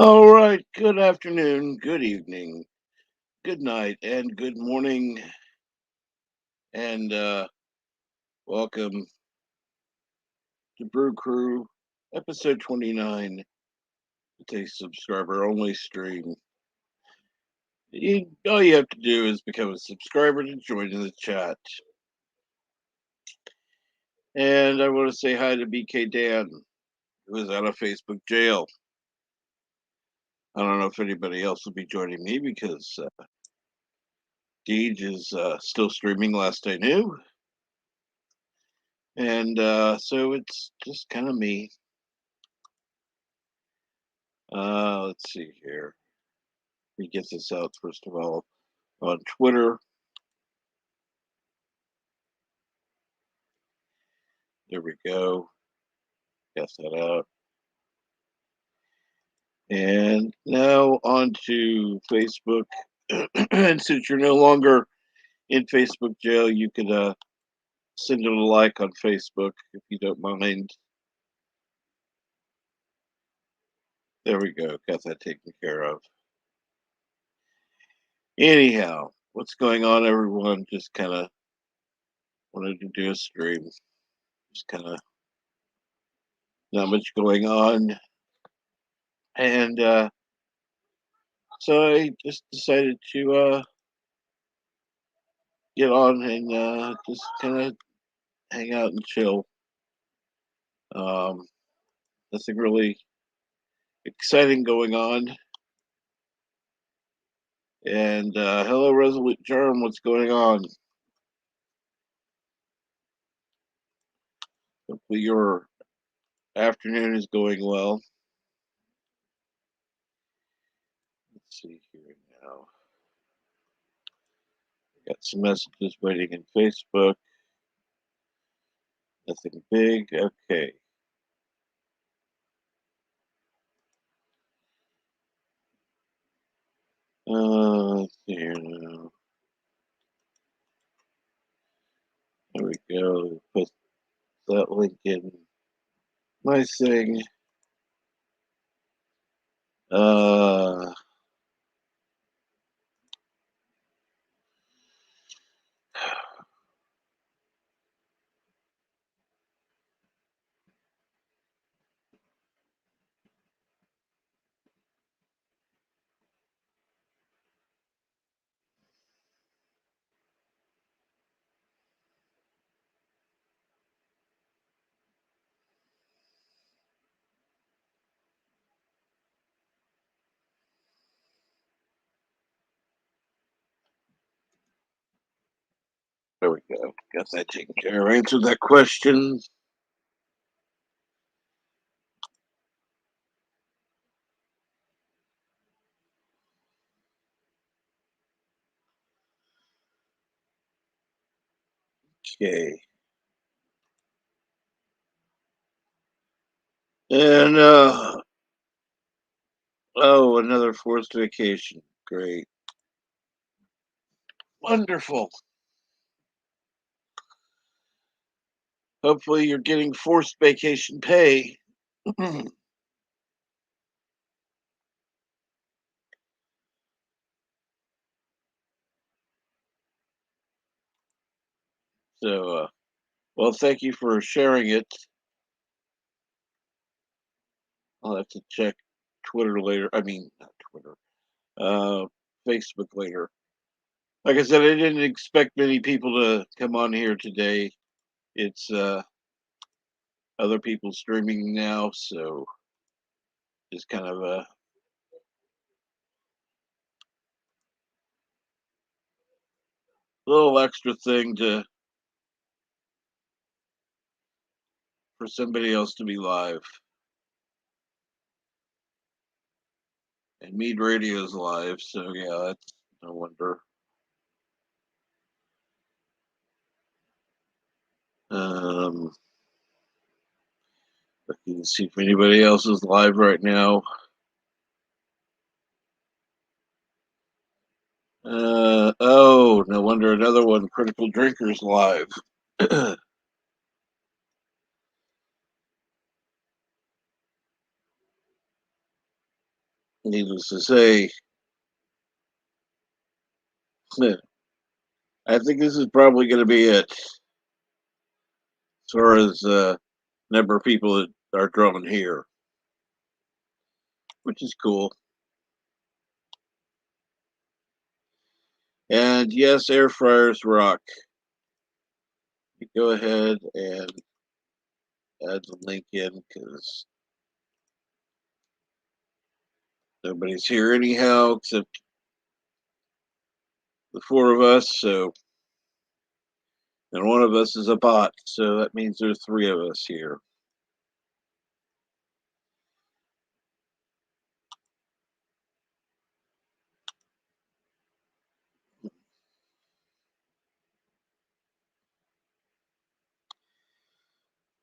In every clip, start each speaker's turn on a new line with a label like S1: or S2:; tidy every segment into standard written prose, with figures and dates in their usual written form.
S1: All right. Good afternoon, good evening, good night, and good morning. And welcome to Brew Crew, episode 29. It's a subscriber only stream. All you have to do is become a subscriber to join in the chat. And I want to say hi to BK Dan, who is out of Facebook jail. I don't know if anybody else will be joining me because Deej is still streaming last I knew. And so it's just kind of me. Let's see here. We get this out first of all on Twitter. There we go. Guess that out. And now on to Facebook. And since you're no longer in Facebook jail, you could send it a like on Facebook if you don't mind. There we go. Got that taken care of. Anyhow, what's going on, everyone? Just kind of wanted to do a stream. Just kind of not much going on. And so I just decided to get on and just kind of hang out and chill. Um, Nothing really exciting going on. And hello, Resolute Germ. What's going on? Hopefully, your afternoon is going well. Let's see here now. Got some messages waiting in Facebook. Nothing big. Okay. Let's see here now. There we go. Put that link in my thing. Uh, there we go. Got that taken care of. Answered that question. Okay. And oh, another forced vacation. Great. Wonderful. Hopefully you're getting forced vacation pay. So well, thank you for sharing it. I'll have to check Twitter later. I mean, not Twitter. Uh Facebook later. Like I said, I didn't expect many people to come on here today. It's other people streaming now, so just kind of a little extra thing to for somebody else to be live. And Mead Radio's live, so yeah, that's no wonder. Um, Looking to see if anybody else is live right now. Oh, no wonder another one, Critical Drinkers live. needless to say, I think this is probably going to be it as far as number of people that are drumming here, which is cool. And yes, air fryers rock. You go ahead and add the link in because nobody's here anyhow except the four of us. So, and one of us is a bot, so that means there's three of us here.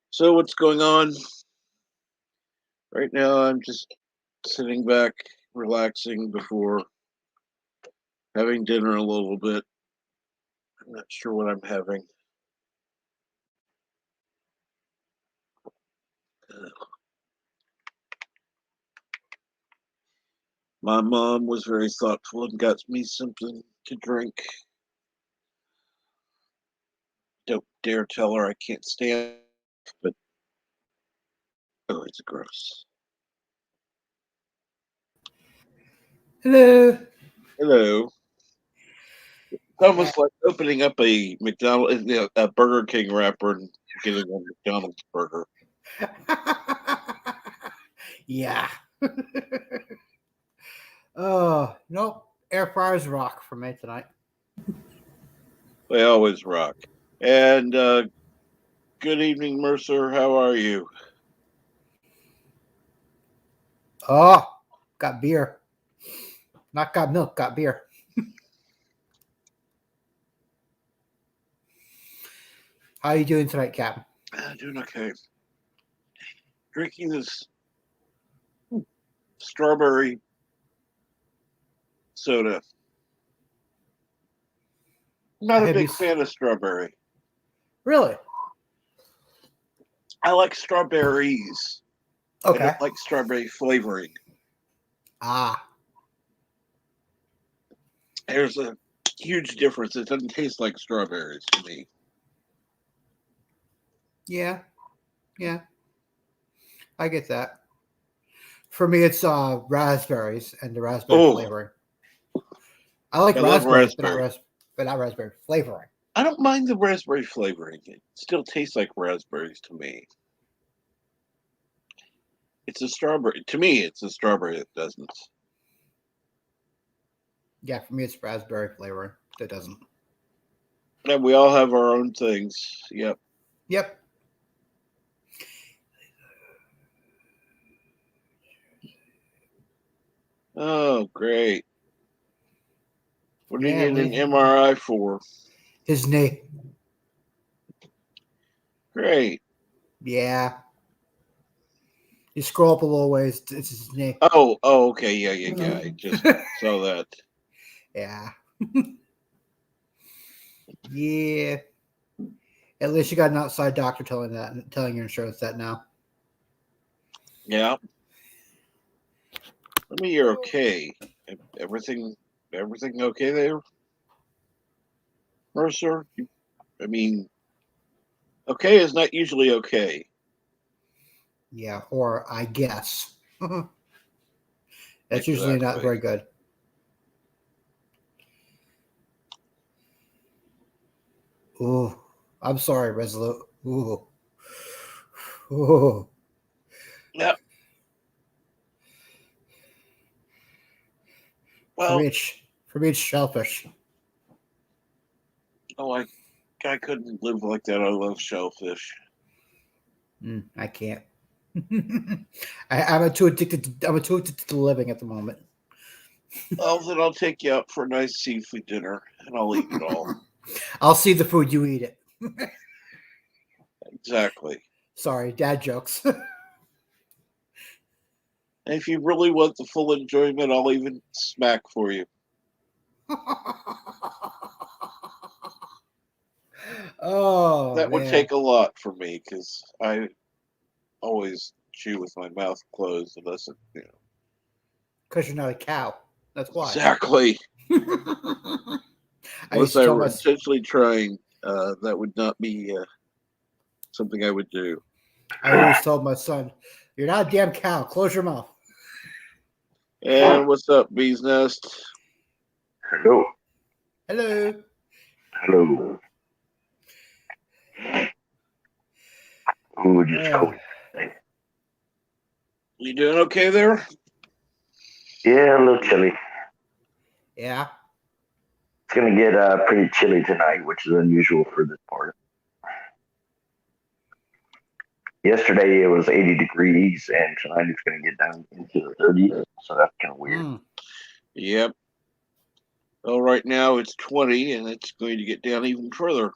S1: So what's going on right now? I'm just sitting back, relaxing before having dinner a little bit. I'm not sure what I'm having. My mom was very thoughtful and got me something to drink. Don't dare tell her I can't stand it, but oh, it's gross.
S2: Hello.
S1: Hello. It's almost like opening up a McDonald's, a Burger King wrapper and getting a McDonald's burger.
S2: Yeah. Oh, nope. Air fryers rock for me tonight.
S1: They always rock. And good evening, Mercer. How are you?
S2: Oh, got beer. Not got milk, got beer. How you doing tonight, Captain?
S1: Doing okay. Drinking this strawberry soda. I'm not a
S2: Have you
S1: big fan of strawberry.
S2: really?
S1: I like strawberries. I
S2: Okay.
S1: don't like strawberry flavoring.
S2: Ah,
S1: There's a huge difference. It doesn't taste like strawberries to me.
S2: yeah, yeah. I get that. For me, it's raspberries and the raspberry
S1: Oh,
S2: flavoring. I like
S1: I love
S2: raspberries,
S1: raspberry.
S2: but not raspberry flavoring.
S1: I don't mind the raspberry flavoring. It still tastes like raspberries to me. It's a strawberry. To me, it's a strawberry that doesn't.
S2: Yeah, for me, it's raspberry flavoring. That doesn't.
S1: And we all have our own things. Yep.
S2: Yep.
S1: Oh, great. What do you
S2: Yeah,
S1: need an MRI for?
S2: his name.
S1: Great.
S2: Yeah. You scroll up a little ways. It's his name.
S1: Oh, okay. Yeah. I just saw that.
S2: Yeah. Yeah. At least you got an outside doctor telling your insurance that now.
S1: Yeah. Let me. You're okay. Everything, everything okay there, Mercer? I mean, okay is not usually okay.
S2: Yeah, or I guess. That's usually not
S1: Exactly.
S2: very good. Ooh. I'm sorry, Resolute. Ooh. Ooh.
S1: Yeah.
S2: For
S1: Well,
S2: me, it's for me, it's shellfish.
S1: oh, I couldn't live like that. I love shellfish.
S2: I can't. I'm too addicted. I'm too addicted to living at the moment.
S1: Well, then I'll take you out for a nice seafood dinner, and I'll eat it all.
S2: I'll see the food, you eat it.
S1: Exactly.
S2: Sorry, dad jokes.
S1: And if you really want the full enjoyment, I'll even smack for you.
S2: Oh
S1: That would
S2: man.
S1: take a lot for me because I always chew with my mouth closed unless it.
S2: Because you're not a cow. That's why.
S1: Exactly.
S2: I
S1: Unless
S2: used to
S1: I
S2: tell
S1: were
S2: my
S1: intentionally trying, that would not be something I would do.
S2: I always told my son, "You're not a damn cow. Close your mouth."
S1: And what's up, Bee's Nest?
S3: Hello.
S2: Hello.
S3: Hello. Ooh, just
S2: Uh,
S3: cold.
S1: You doing okay there?
S3: Yeah, a little chilly.
S2: yeah.
S3: It's gonna get pretty chilly tonight, which is unusual for this part. Yesterday it was 80 degrees, and tonight it's gonna get down into the 30s. So that's kind of weird.
S2: Mm.
S1: Yep. Well, right now it's 20, and it's going to get down even further.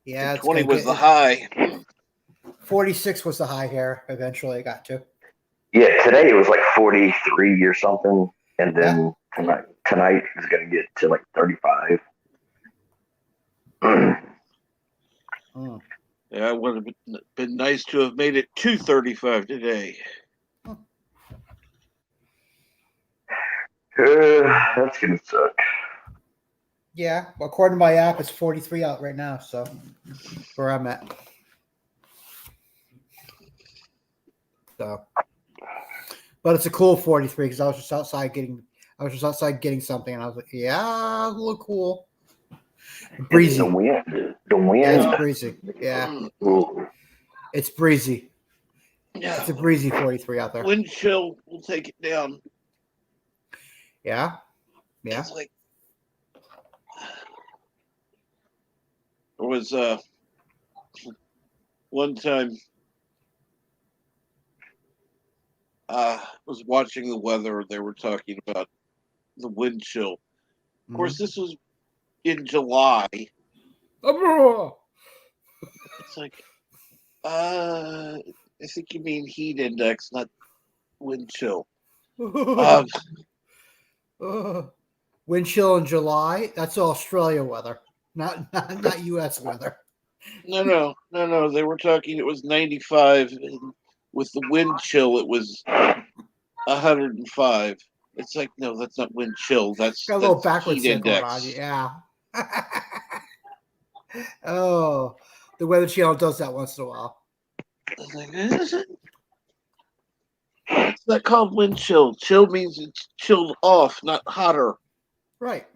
S2: Yeah,
S1: And
S2: it's
S1: 20
S2: gonna
S1: was
S2: get
S1: the high.
S2: 46 was the high here. Eventually, I got to.
S3: Yeah, today it was like 43 or something, and
S2: Yeah.
S3: then tonight is gonna get to like 35.
S2: Mm.
S1: Yeah, it would have been nice to have made it to 35 today.
S3: That's gonna suck.
S2: Yeah. Well, according to my app, it's 43 out right now. So where I'm at. So, but it's a cool 43 because I was just outside getting something, and I was like, yeah, a little cool.
S3: It's the
S2: Breezy.
S3: wind. The
S2: Yeah, it's
S3: wind.
S2: breezy. Yeah,
S3: Ooh.
S2: it's breezy.
S1: Yeah,
S2: It's a breezy 43 out there.
S1: wind chill will take it down.
S2: Yeah. Yeah.
S1: It's like there was one time was watching the weather. They were talking about the wind chill. Of course,
S2: Mm-hmm.
S1: this was in July.
S2: Oh,
S1: It's like, I think you mean heat index, not wind chill. Um,
S2: wind chill in July. That's Australia weather, not U.S. weather.
S1: no. They were talking. It was 95, and with the wind chill, it was 105. It's like, no, that's not wind chill.
S2: Got a little
S1: That's
S2: backwards
S1: heat
S2: there going on.
S1: index.
S2: Yeah. Oh, the Weather Channel does that once in a while.
S1: It's like, it's not called wind chill. Chill means it's chilled off, not hotter.
S2: Right.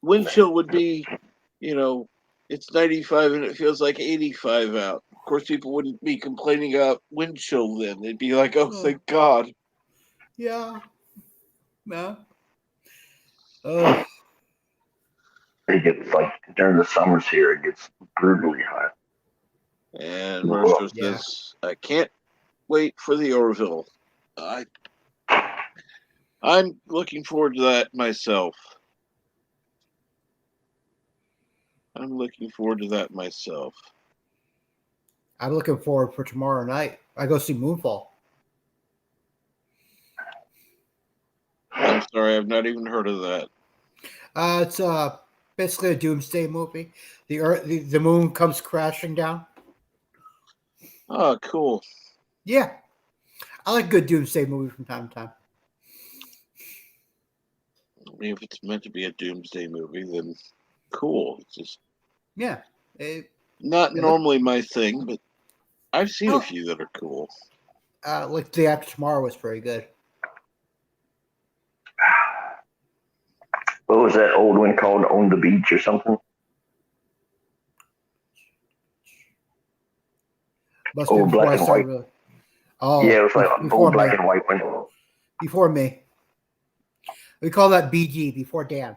S1: Wind chill would be, you know, it's 95 and it feels like 85 out. Of course, people wouldn't be complaining about wind chill then. They'd be like, oh,
S2: Oh,
S1: thank God.
S2: yeah. No. Oh,
S3: It gets like during the summers here, it gets brutally hot.
S1: And
S3: Whoa.
S1: Marshall
S2: yeah.
S1: says, I can't wait for the Orville. I, I'm looking forward to that myself. I'm looking forward to that myself.
S2: I'm looking forward for tomorrow night. I go see Moonfall.
S1: I'm sorry, I've not even heard of that.
S2: It's basically a doomsday movie. The earth, the moon comes crashing down.
S1: Oh, cool.
S2: Yeah, I like good doomsday movies from time to time.
S1: I mean, if it's meant to be a doomsday movie, then cool. It's just
S2: Yeah, it,
S1: not
S2: it look
S1: normally my thing, but I've seen a
S2: well.
S1: few that are cool.
S2: Like Day After Tomorrow was pretty good.
S3: What was that old one called? On the Beach or something?
S2: Must be
S3: Old
S2: before
S3: black
S2: I
S3: and
S2: started
S3: white.
S2: really.
S3: Yeah, it
S2: Oh,
S3: was like an
S2: before
S3: old black
S2: me.
S3: and white one.
S2: Before me. We call that BG before Dan.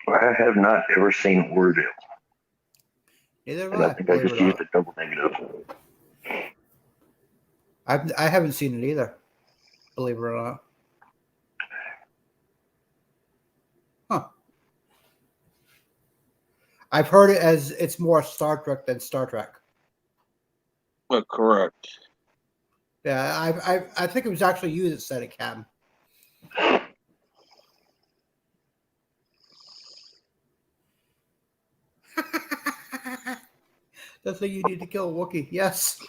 S3: I have not ever seen Orville,
S2: Neither have
S3: and I
S2: I,
S3: think I
S2: believe it or
S3: just used
S2: not.
S3: a double negative.
S2: I haven't seen it either, believe it or not. Huh. I've heard it as it's more Star Trek than Star Trek.
S1: Well, correct.
S2: Yeah, I think it was actually you that said it, Cam. The thing you need to kill a Wookiee. Yes.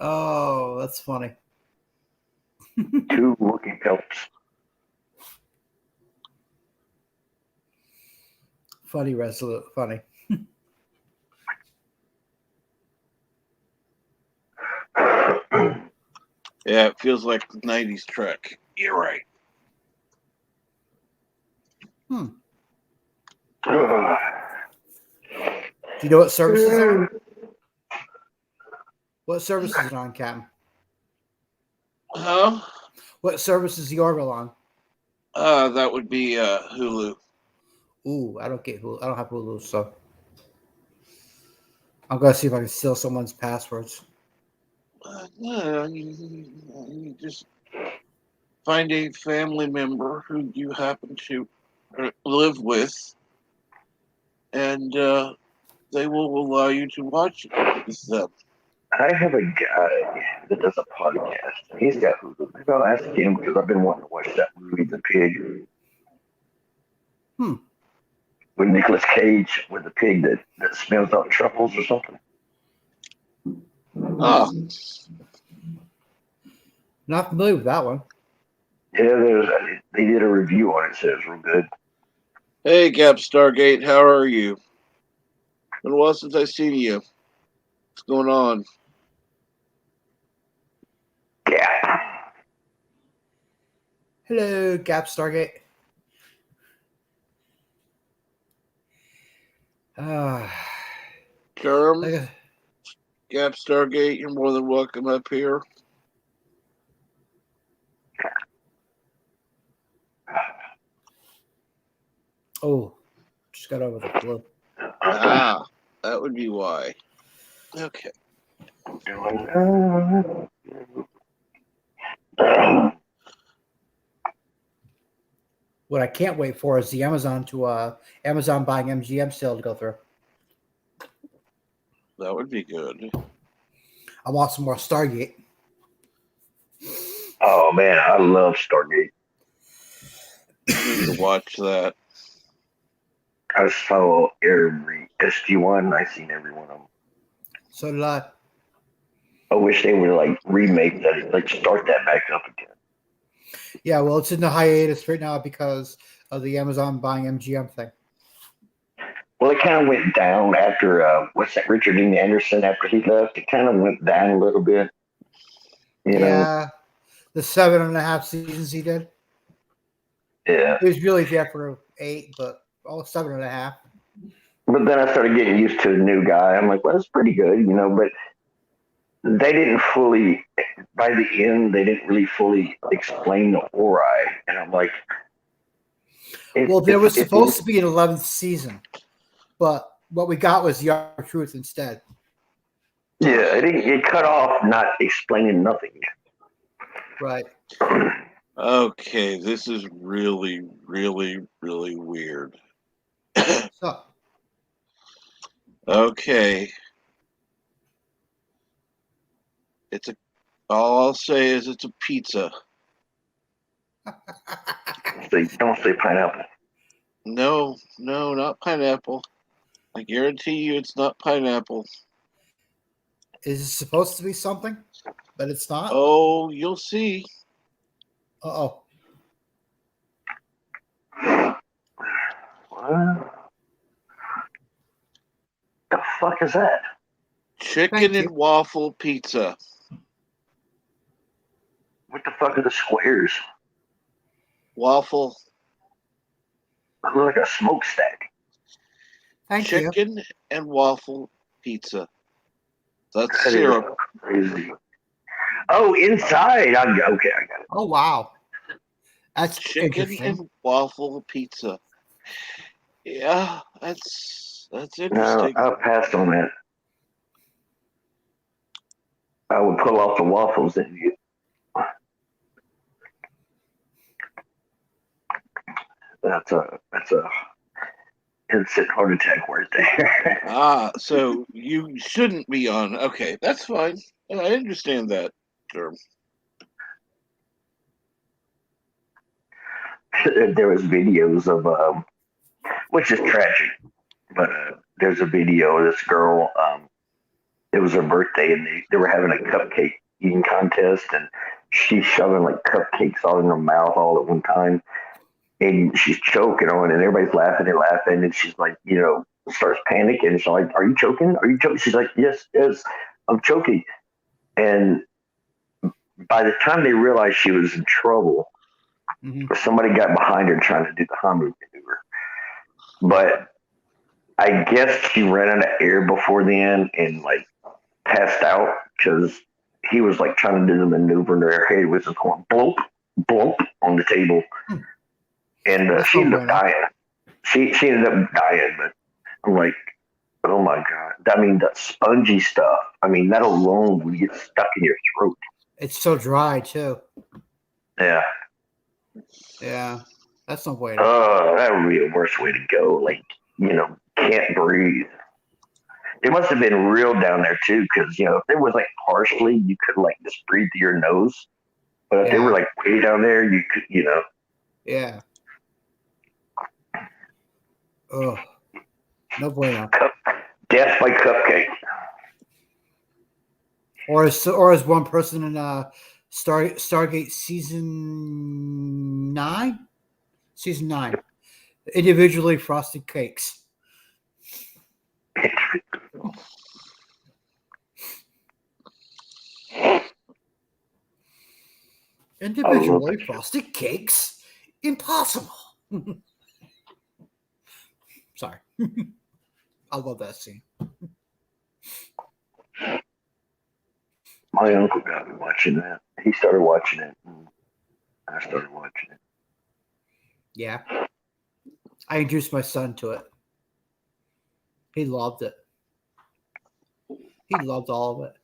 S2: Oh, that's funny.
S3: 2 Wookiee pelts.
S2: Funny, Resolute. Funny.
S1: Yeah, it feels like the 90s Trek. You're right.
S2: Do you know what service is on? What service is it on, Captain?
S1: Huh?
S2: What service is the Orville on?
S1: That would be Hulu.
S2: Ooh, I don't get Hulu. I don't have Hulu, so I'm gonna see if I can steal someone's passwords.
S1: No, you just find a family member who you happen to live with, and they will allow you to watch it with them.
S3: I have a guy that does a podcast. He's got Hulu. Maybe I'll ask him because I've been wanting to watch that movie, The Pig. With Nicolas Cage, with the pig that smells out truffles or something.
S1: Ah,
S2: Not familiar with that one.
S3: Yeah, they did a review on it. So it's real good.
S1: hey, Gap Stargate, how are you? Been a while since I've seen you. What's going on?
S3: Yeah.
S2: Hello, Gap Stargate.
S1: Germ,
S2: I
S1: Gap Stargate, you're more than welcome up here.
S2: just got over the flu.
S1: Ah, that would be why. Okay.
S2: What I can't wait for is the Amazon buying MGM sale to go through.
S1: That would be good.
S2: I want some more Stargate.
S3: Oh man, I love Stargate.
S1: I need to watch that.
S3: I saw every SG1. I seen every one of them.
S2: So did I.
S3: I wish they would like remake that, like start that back up again.
S2: Yeah, well, it's in the hiatus right now because of the Amazon buying MGM thing.
S3: Well, it kind of went down after what's that? Richard Dean Anderson after he left. It kind of went down a little bit. You know.
S2: The 7.5 seasons he did.
S3: Yeah.
S2: He was really there for 8, but 7.5.
S3: But then I started getting used to a new guy. I'm like, well, that's pretty good, you know. But they didn't fully, by the end, they didn't really fully explain the Ori. And I'm like,
S2: well, there was supposed to be an 11th season, but what we got was the Art of Truth instead.
S3: Yeah, it cut off not explaining nothing.
S2: Right.
S1: Okay, this is really, really, really weird.
S2: So,
S1: okay. All I'll say is it's a pizza.
S3: Don't say pineapple.
S1: No, not pineapple. I guarantee you it's not pineapple.
S2: is it supposed to be something, but it's not?
S1: Oh, you'll see.
S2: Uh-oh.
S3: What the fuck is that?
S1: Chicken and waffle pizza.
S3: What the fuck are the squares?
S1: Waffle.
S3: They look like a smokestack.
S2: Thank you.
S1: Chicken and waffle pizza. That's
S3: That is
S1: syrup.
S3: crazy. Oh, inside. Okay, I got it.
S2: Oh, wow. That's
S1: Chicken
S2: interesting.
S1: and waffle pizza. Yeah, that's
S3: No,
S1: interesting.
S3: I'll pass on that. I would pull off the waffles and you. That's a instant heart attack right there.
S1: So you shouldn't be on. Okay, that's fine. I understand that term.
S3: There was videos of which is tragic, but there's a video of this girl. It was her birthday, and they were having a cupcake eating contest, and she's shoving like cupcakes all in her mouth all at one time, and she's choking on, and everybody's laughing and laughing, and she's like, starts panicking. She's like, "Are you choking? Are you choking?" She's like, "Yes, yes, I'm choking." And by the time they realized she was in trouble, somebody got behind her trying to do the Heimlich maneuver. But I guess she ran out of air before then and like passed out because he was like trying to do the maneuver and her head was just going blump, blump on the table. And she ended up dying. She ended up dying, but I'm like, oh my God. I mean, that spongy stuff. I mean, that alone would get stuck in your throat.
S2: It's so dry, too.
S3: Yeah.
S2: Yeah. That's no way to
S3: that would be the worst way to go. Like, can't breathe. It must have been real down there, too, because, if it was like partially, you could like just breathe through your nose. But if they were like way down there, you could,
S2: Yeah. Oh. No bueno.
S3: Death by cupcake.
S2: Or as one person in Stargate season 9, individually frosted cakes. Individually frosted cakes, impossible. Sorry, I love that scene.
S3: My uncle got me watching that. He started watching it, and I started watching it.
S2: Yeah. I introduced my son to it. He loved it. He loved all of it.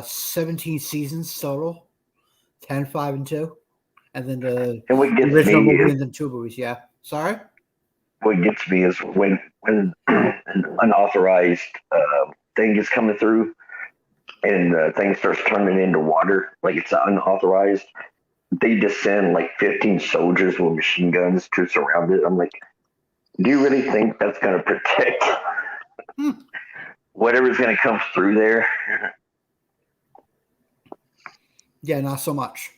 S2: 17 seasons total, 10, 5, and 2. And then the original movie and then 2 movies, yeah. Sorry?
S3: What gets me is when an unauthorized thing is coming through and the thing starts turning into water, like it's unauthorized, they just send like 15 soldiers with machine guns to surround it. I'm like, do you really think that's going to protect whatever's going to come through there?
S2: Yeah, not so much.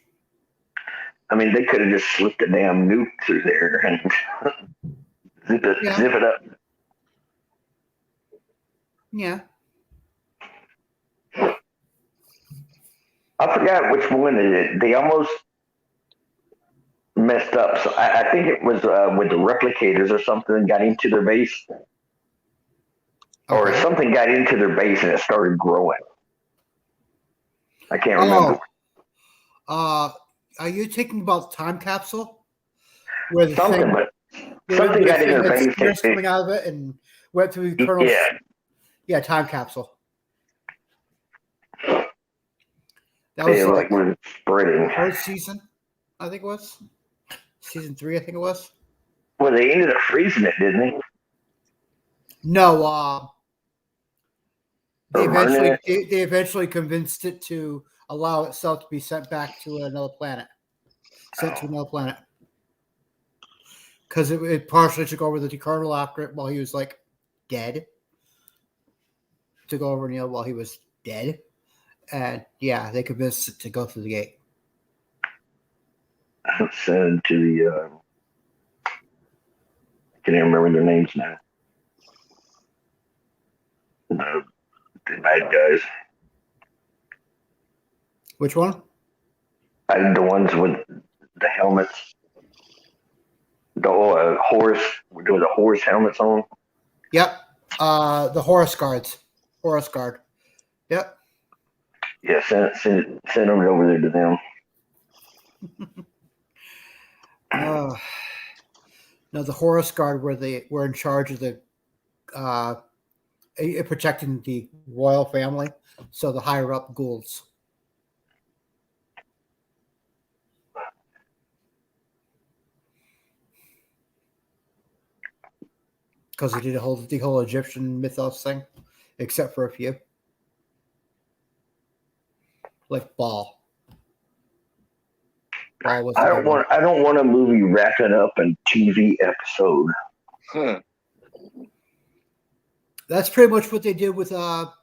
S3: I mean, they could have just slipped a damn nuke through there and zip it up.
S2: Yeah.
S3: I forgot which one it is. They almost messed up. So I think it was with the replicators or something got into their base. Or something got into their base and it started growing. I can't remember.
S2: Are you thinking about Time Capsule? Where the
S3: something got in their base.
S2: Coming out of it and went through Colonel. Yeah, Time Capsule. That was
S3: like was spreading.
S2: Third season, I think it was. Season 3, I think it was.
S3: Well, they ended up freezing it, didn't they?
S2: No, they eventually convinced it to allow itself to be sent back to another planet. To another planet. Because it partially took over the Colonel after it while he was like dead. Took over Neil while he was dead. And yeah, they convinced it to go through the gate.
S3: Sent to the I can't even remember their names now. The bad guys.
S2: Which one?
S3: The ones with the helmets. The horse with the horse helmets on.
S2: Yep. The Horus Guards. Horus Guard. Yep.
S3: Yeah, send them over there to them.
S2: No, the Horus Guard were in charge of the protecting the royal family, so the higher up ghouls. Because they did the whole Egyptian mythos thing, except for a few, like Baal.
S3: I don't want a movie wrapping up a TV episode.
S1: Huh.
S2: That's pretty much what they did with Arc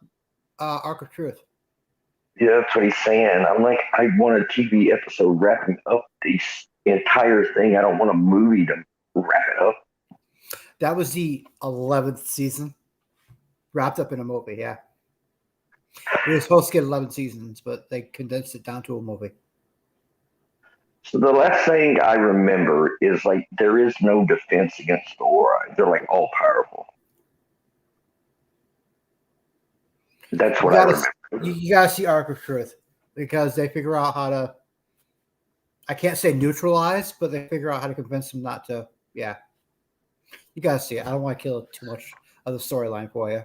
S2: of Truth.
S3: Yeah, that's what he's saying. I'm like, I want a TV episode wrapping up the entire thing. I don't want a movie to wrap it up.
S2: That was the 11th season, wrapped up in a movie. Yeah, it was supposed to get 11 seasons, but they condensed it down to a movie.
S3: So the last thing I remember is like there is no defense against the Ori. They're like all powerful. That's what I remember.
S2: You gotta see Arc of Truth because they figure out how to. I can't say neutralize, but they figure out how to convince them not to. Yeah, you gotta see it. I don't want to kill too much of the storyline for you.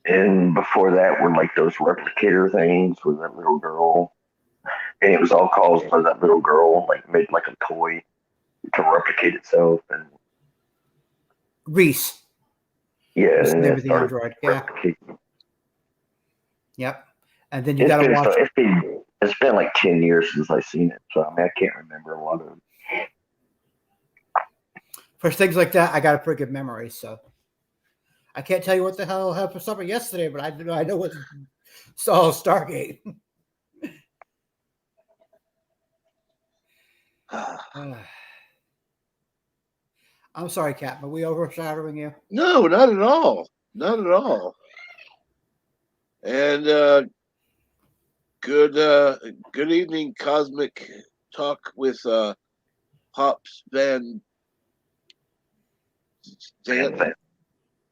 S3: And before that were like those replicator things with that little girl. And it was all caused by that little girl, like made like a toy to replicate itself. And
S2: Reese.
S3: yeah,
S2: What's the
S3: and
S2: name
S3: it
S2: of the
S3: started
S2: android? Yeah.
S3: replicating.
S2: Yep. And then you got to watch.
S3: It's been like 10 years since I've seen it. So, I mean, I can't remember a lot of it.
S2: For things like that, I got a pretty good memory. So I can't tell you what the hell I had for supper yesterday, but I know what saw Stargate. I'm sorry, Cap, but we overshadowing you?
S1: No, not at all. Not at all. And good evening, Cosmic Talk with Pops Van Zant.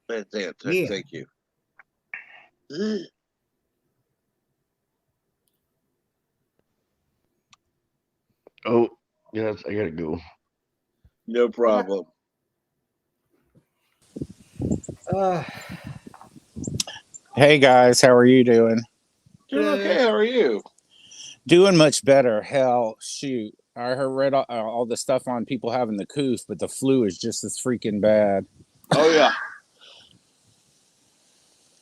S1: Van Zant.
S2: Yeah.
S1: Thank you.
S3: Oh, yes, I gotta go.
S1: No problem.
S4: Hey guys, how are you doing?
S1: Doing okay. How are you?
S4: Doing much better. Hell, shoot. I read all the stuff on people having the coof, but the flu is just as freaking bad.
S1: Oh yeah.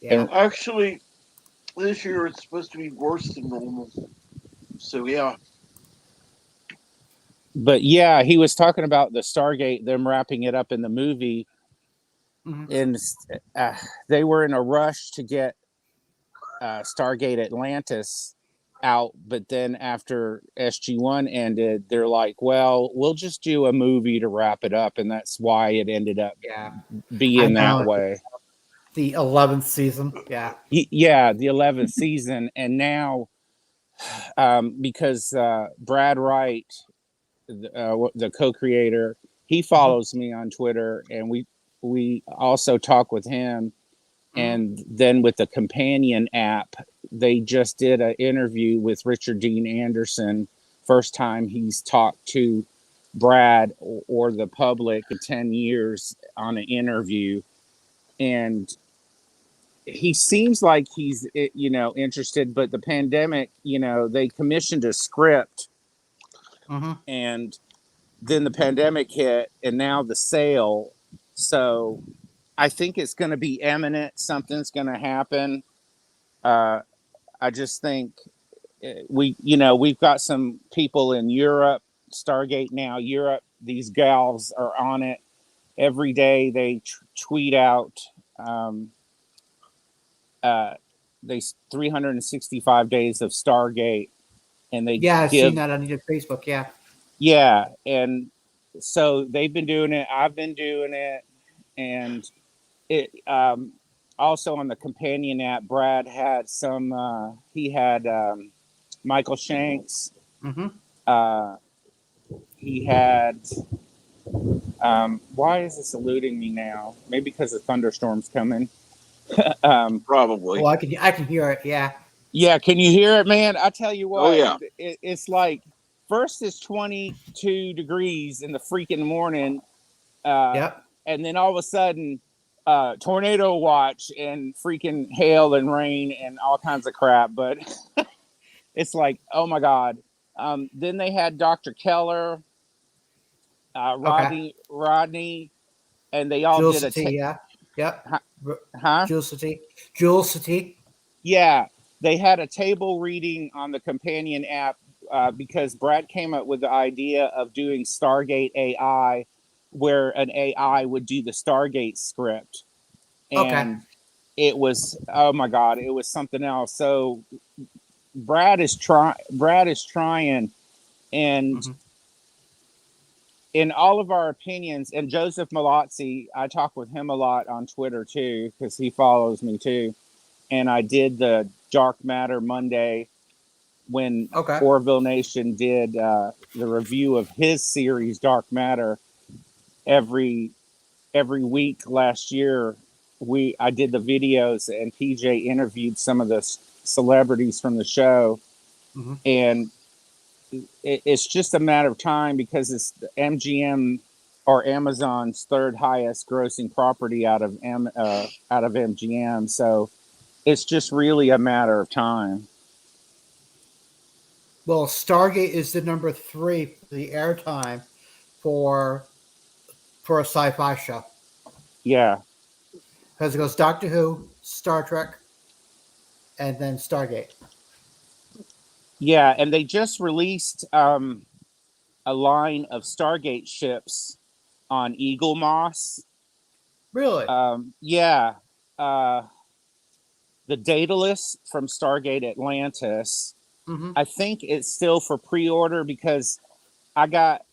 S2: Yeah.
S1: Actually, this year it's supposed to be worse than normal. So yeah.
S4: But yeah, he was talking about the Stargate, them wrapping it up in the movie, and they were in a rush to get Stargate Atlantis out, but then after SG1 ended, they're like, well, we'll just do a movie to wrap it up, and that's why it ended up being that way.
S2: The 11th season. Yeah.
S4: Yeah, the 11th season. And now because Brad Wright, the co-creator, he follows me on Twitter, and we also talk with him. And then with the companion app, they just did an interview with Richard Dean Anderson. First time he's talked to Brad or the public in 10 years on an interview. And he seems like he's, interested, but the pandemic, they commissioned a script and then the pandemic hit and now the sale. So I think it's going to be imminent. Something's going to happen. I just think we've got some people in Europe, Stargate now, Europe. These gals are on it every day. They tweet out they 365 days of Stargate, and they
S2: I've seen that on your Facebook.
S4: Yeah, and so they've been doing it. I've been doing it, and it also on the companion app. Brad had some. He had Michael Shanks. He had. Why is this eluding me now? Maybe because the thunderstorm's coming.
S1: Probably.
S2: Oh, I can hear it. Yeah.
S4: Yeah, can you hear it, man? I tell you what.
S1: Oh yeah.
S4: It's like first it's 22 degrees in the freaking morning.
S2: Yep.
S4: And then all of a sudden, tornado watch and freaking hail and rain and all kinds of crap. But it's like, oh my God. Then they had Dr. Keller, Rodney, and they all
S2: Jules
S4: did
S2: City, Yep.
S4: Huh?
S2: Jules City.
S4: Yeah. They had a table reading on the companion app because Brad came up with the idea of doing Stargate AI where an AI would do the Stargate script,
S2: Okay.
S4: and it was, oh my god, it was something else. So Brad is trying, and
S2: Mhm.
S4: in all of our opinions, and Joseph Malazzi, I talk with him a lot on Twitter too, because he follows me too. And I did the Dark Matter Monday when
S2: Okay.
S4: Orville Nation did the review of his series Dark Matter. Every week last year, I did the videos, and PJ interviewed some of the celebrities from the show,
S2: Mhm.
S4: and it's just a matter of time because it's the MGM or Amazon's third highest grossing property out of MGM. So it's just really a matter of time.
S2: Well, Stargate is the number 3 for the airtime for a sci-fi show
S4: Yeah,
S2: because it goes Doctor Who, Star Trek, and then Stargate.
S4: yeah, and they just released a line of Stargate ships on Eagle Moss.
S2: Really?
S4: Yeah, uh, the Daedalus from Stargate Atlantis.
S2: Mm-hmm.
S4: I think it's still for pre-order because I got.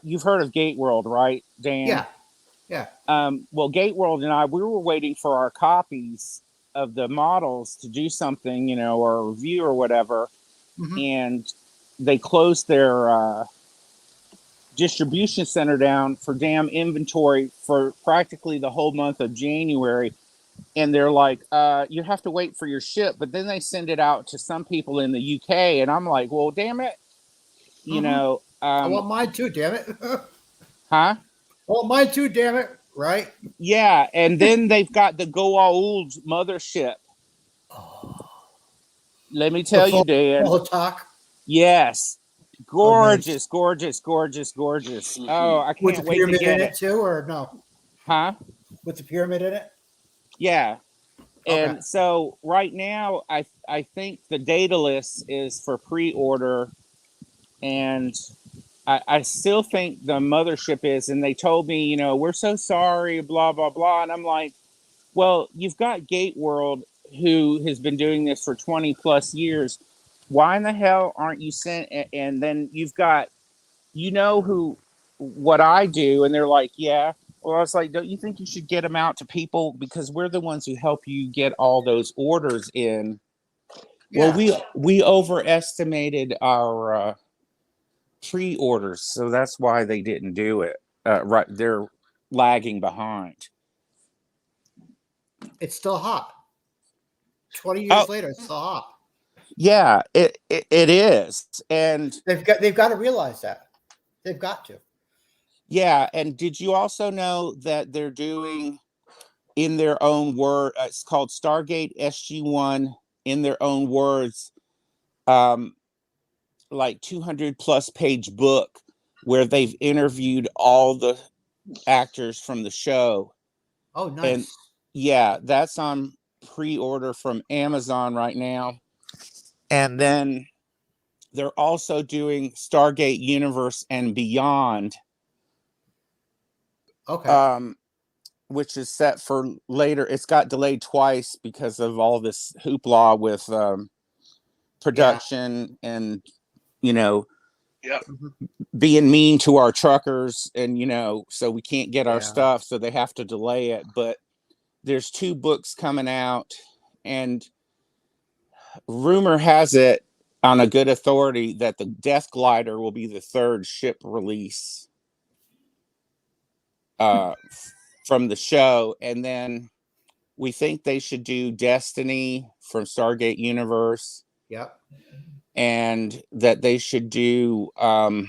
S4: You've heard of Gate World, right, Dan?
S2: Yeah. Yeah.
S4: Well, Gate World and I, we were waiting for our copies of the models to do something, or a review or whatever,
S2: Mm-hmm.
S4: and they closed their distribution center down for damn inventory for practically the whole month of January. And they're like, you have to wait for your ship, but then they send it out to some people in the UK, and I'm like, well, damn it,
S2: Mm-hmm. I want mine too, damn it.
S4: huh?
S2: I want mine too, damn it. Right?
S4: Yeah, and then they've got the Goa'uld mothership.
S2: Oh,
S4: Let me
S2: the
S4: tell you, Dan.
S2: full talk
S4: Yes,
S2: of nice.
S4: gorgeous, gorgeous, gorgeous, gorgeous. Oh, I
S2: With the
S4: can't wait to
S2: pyramid
S4: get
S2: in
S4: it.
S2: it too, or no?
S4: Huh?
S2: With the pyramid in it?
S4: Yeah.
S2: Okay.
S4: And so right now, I think the Daedalus is for pre-order, and I still think the mothership is. And they told me, we're so sorry, blah blah blah. And I'm like, well, you've got Gate World, who has been doing this for 20 plus years. Why in the hell aren't you sent? And then you've got, what I do, and they're like, yeah. Well, I was like, don't you think you should get them out to people, because we're the ones who help you get all those orders in. Well,
S2: Yeah.
S4: we overestimated our pre-orders, so that's why they didn't do it. Right, they're lagging behind.
S2: It's still hot. 20
S4: Oh,
S2: years later, it's still hot.
S4: yeah, it is, and
S2: They've got to realize that. They've got to.
S4: yeah, and did you also know that they're doing, in their own word, it's called Stargate SG-1, in their own words, um, like 200 plus page book where they've interviewed all the actors from the show.
S2: Oh,
S4: And
S2: nice.
S4: yeah, that's on pre-order from Amazon right now. And then they're also doing Stargate Universe and Beyond,
S2: Okay.
S4: which is set for later. It's got delayed twice because of all this hoopla with production and, you know,
S1: Yep.
S4: being mean to our truckers, and, so we can't get our
S2: Yeah.
S4: stuff, so they have to delay it. But there's 2 books coming out, and rumor has it, on a good authority, that the Death Glider will be the 3rd ship release uh, from the show. And then we think they should do Destiny from Stargate Universe,
S2: Yep.
S4: and that they should do, oh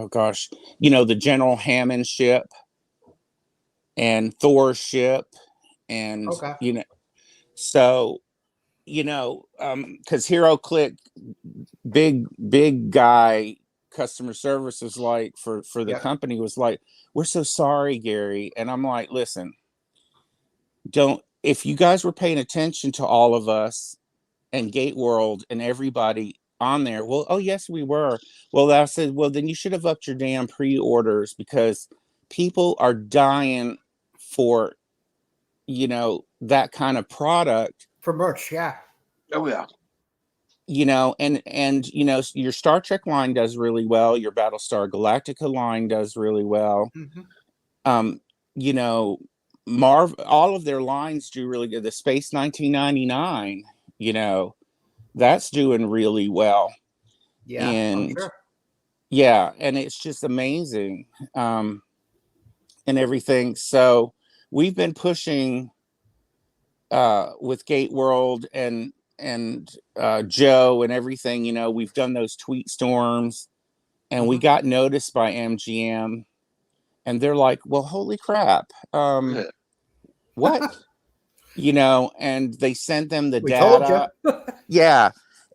S4: gosh, the General Hammond ship and Thor's ship. And,
S2: Okay.
S4: so, because Hero Click, big guy customer service was like, for the
S2: Yep.
S4: company, was like, we're so sorry, Gary. And I'm like, listen, if you guys were paying attention to all of us and Gate World and everybody, on there. Well, oh yes, we were. Well, I said, well, then you should have upped your damn pre-orders, because people are dying for, that kind of product.
S2: For merch, yeah.
S1: Oh yeah.
S4: And your Star Trek line does really well. Your Battlestar Galactica line does really well.
S2: Mhm.
S4: Um, you know, all of their lines do really good. The Space 1999, that's doing really well.
S2: Yeah, I'm
S4: And
S2: sure.
S4: yeah, and it's just amazing. And everything. So we've been pushing with Gate World and Joe and everything. We've done those tweet storms, and we got noticed by MGM, and they're like, well, holy crap, what? And they sent them the
S2: We told
S4: data.
S2: you.
S4: Yeah.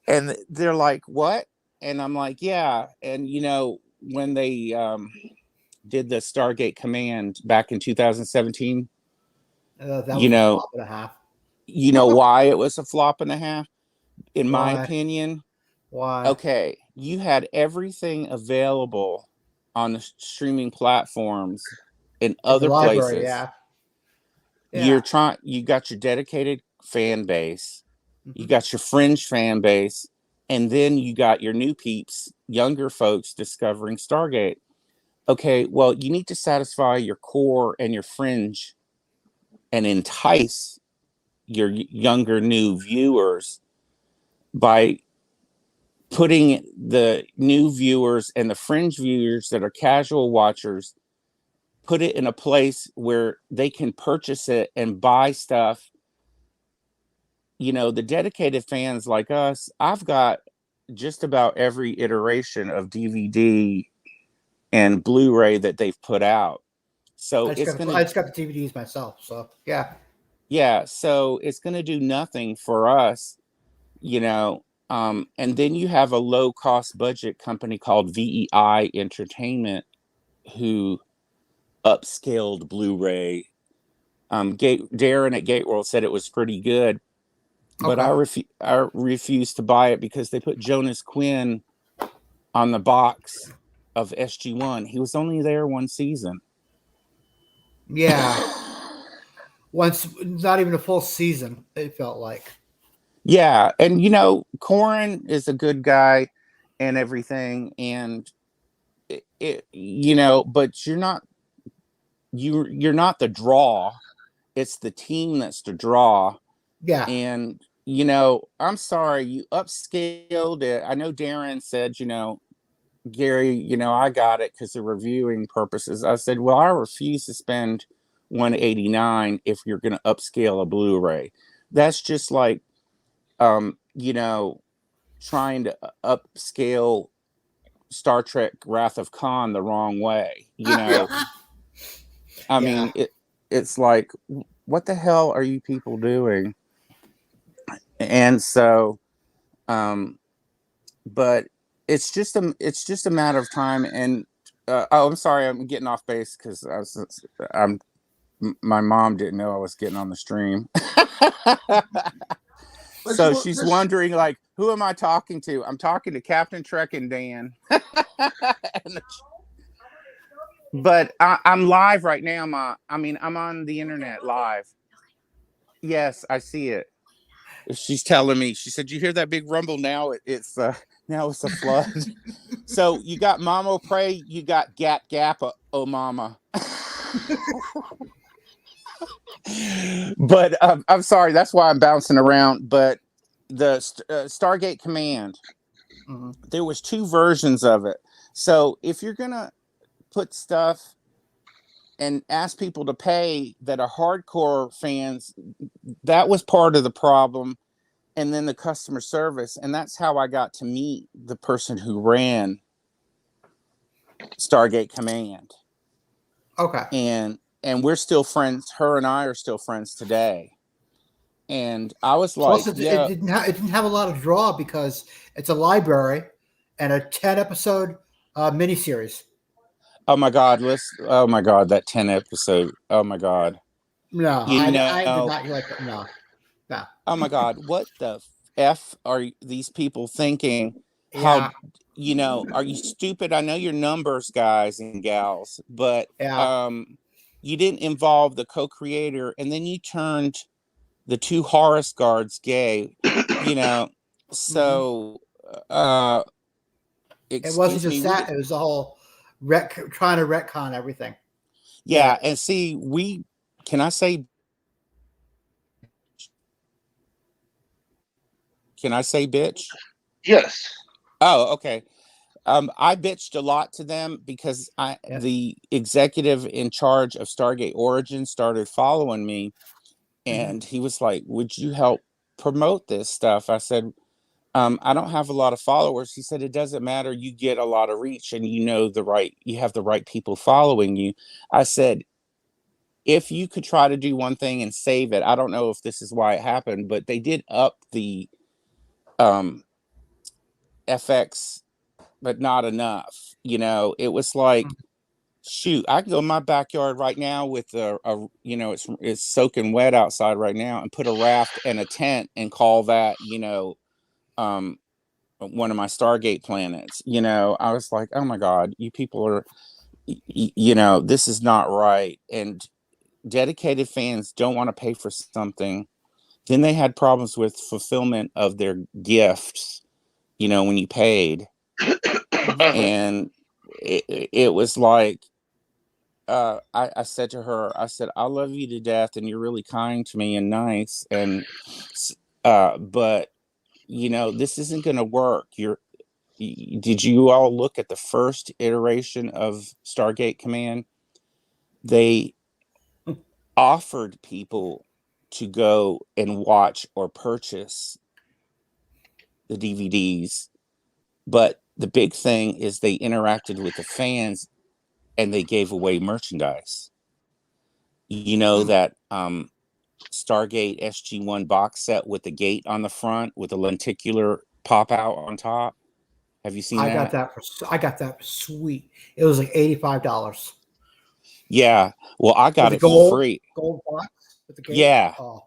S4: And they're like, what? And I'm like, yeah. And when they did the Stargate Command back in 2017,
S2: That was
S4: you
S2: a
S4: know
S2: flop and a half.
S4: why it was a flop and a half, in my
S2: Why?
S4: opinion.
S2: Why?
S4: Okay, you had everything available on the streaming platforms in other
S2: library,
S4: places.
S2: yeah.
S4: You got your dedicated fan base, you
S2: Mhm.
S4: got your fringe fan base, and then you got your new peeps, younger folks discovering Stargate. Okay, well, you need to satisfy your core and your fringe and entice your younger new viewers by putting the new viewers and the fringe viewers that are casual watchers, put it in a place where they can purchase it and buy stuff. The dedicated fans like us, I've got just about every iteration of DVD and Blu-ray that they've put out. So
S2: I just got the DVDs myself. So
S4: yeah, so it's gonna do nothing for us, and then you have a low-cost budget company called VEI Entertainment, who upscaled Blu-ray. Darren at Gate World said it was pretty good, but
S2: okay.
S4: I refused to buy it because they put Jonas Quinn on the box of SG-1. He was only there one season.
S2: Yeah. Once, not even a full season, it felt like.
S4: Yeah, and Corin is a good guy and everything, and but you're not the draw. It's the team that's the draw.
S2: Yeah.
S4: And I'm sorry, you upscaled it. I know Darren said, Gary, I got it because of reviewing purposes. I said, well, I refuse to spend $189 if you're going to upscale a Blu-ray. That's just like trying to upscale Star Trek Wrath of Khan the wrong way. I mean, it's like, what the hell are you people doing? And so, but it's just a matter of time. And I'm sorry, I'm getting off base because my mom didn't know I was getting on the stream. So she's wondering, like, who am I talking to? I'm talking to Captain Trek and Dan. But I'm live right now. I'm on the internet live. Yes, I see it. She's telling me. She said, "You hear that big rumble now? It's a flood." So you got Mama Pray, you got Gap Gap, oh Mama. But I'm sorry, that's why I'm bouncing around. But the Stargate Command, there was 2 versions of it. So if you're gonna put stuff and ask people to pay that are hardcore fans, that was part of the problem. And then the customer service, and that's how I got to meet the person who ran Stargate Command.
S2: Okay.
S4: And we're still friends. Her and I are still friends today. And I was like,
S2: plus, it didn't have a lot of draw because it's a library and a 10-episode miniseries.
S4: Oh my God, oh my God, that 10 episode. Oh my God.
S2: No, I did not like that. No.
S4: Oh my God, what the F are these people thinking?
S2: Yeah,
S4: are you stupid? I know your numbers, guys and gals, but
S2: yeah.
S4: you didn't involve the co-creator, and then you turned the two Horus guards gay, you know.
S2: hmm
S4: So
S2: It wasn't
S4: excuse me,
S2: just that; it was the whole trying to retcon everything.
S4: yeah, and see, can I say bitch?
S1: Yes.
S4: Oh, okay. I bitched a lot to them because
S2: Yes.
S4: the executive in charge of Stargate Origin started following me,
S2: hmm
S4: and he was like, "Would you help promote this stuff?" I said, "I don't have a lot of followers." He said, "It doesn't matter. You get a lot of reach, and you have the right people following you." I said, "If you could try to do one thing and save it, I don't know if this is why it happened, but they did up the um, FX, but not enough. It was like." Shoot, I can go in my backyard right now with it's soaking wet outside right now, and put a raft and a tent and call that, um, one of my Stargate planets. I was like, oh my God, you people are, this is not right. And dedicated fans don't want to pay for something. Then they had problems with fulfillment of their gifts, when you paid.
S2: hmm
S4: And it was like, I said to her, I said, I love you to death, and you're really kind to me and nice. But this isn't going to work. Did you all look at the first iteration of Stargate Command? They offered people to go and watch or purchase the DVDs. But the big thing is they interacted with the fans, and they gave away merchandise. That Stargate SG-1 box set with the gate on the front with a lenticular pop out on top. Have you seen
S2: I got
S4: that?
S2: that for sweet. It was like $85
S4: Yeah. Well, I
S2: with
S4: got
S2: the
S4: it for free.
S2: gold box with the gate.
S4: Yeah.
S2: Oh,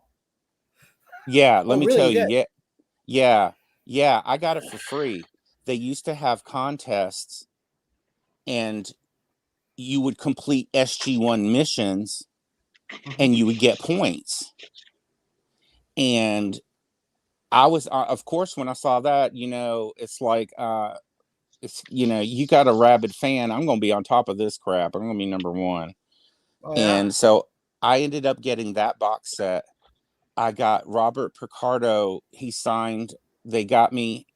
S4: Yeah. Let
S2: oh,
S4: me
S2: really?
S4: tell
S2: You
S4: you.
S2: did?
S4: Yeah. Yeah. Yeah. I got it for free. They used to have contests, and you would complete SG-1 missions,
S2: hmm
S4: and you would get points. And I was, of course, when I saw that, it's like, you got a rabid fan. I'm going to be on top of this crap. I'm going to be number one.
S2: Oh yeah.
S4: And so I ended up getting that box set. I got Robert Picardo. They got me,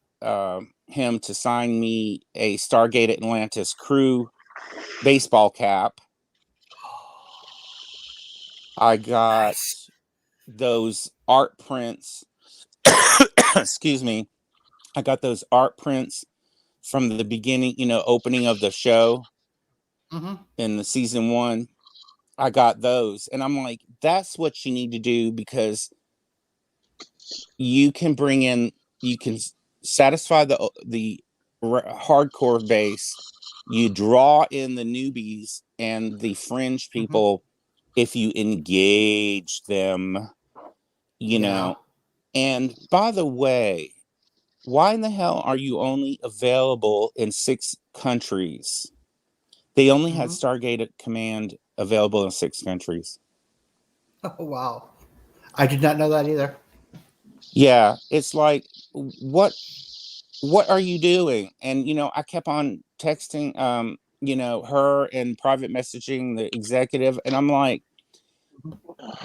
S4: him to sign me a Stargate Atlantis crew baseball cap. I got
S2: Nice.
S4: those art prints. Excuse me. I got those art prints from the beginning, opening of the show
S2: hmm
S4: in the season one. I got those, and I'm like, that's what you need to do, because you can bring in, you can satisfy the hardcore base. You draw in the newbies and the fringe
S2: hmm
S4: people if you engage them, you
S2: Yeah.
S4: know. And by the way, why in the hell are you only available in 6 countries? They only had
S2: hmm
S4: Stargate Command available in 6 countries.
S2: Oh wow. I did not know that either.
S4: Yeah, it's like, what are you doing? And I kept on texting her and private messaging the executive, and I'm like,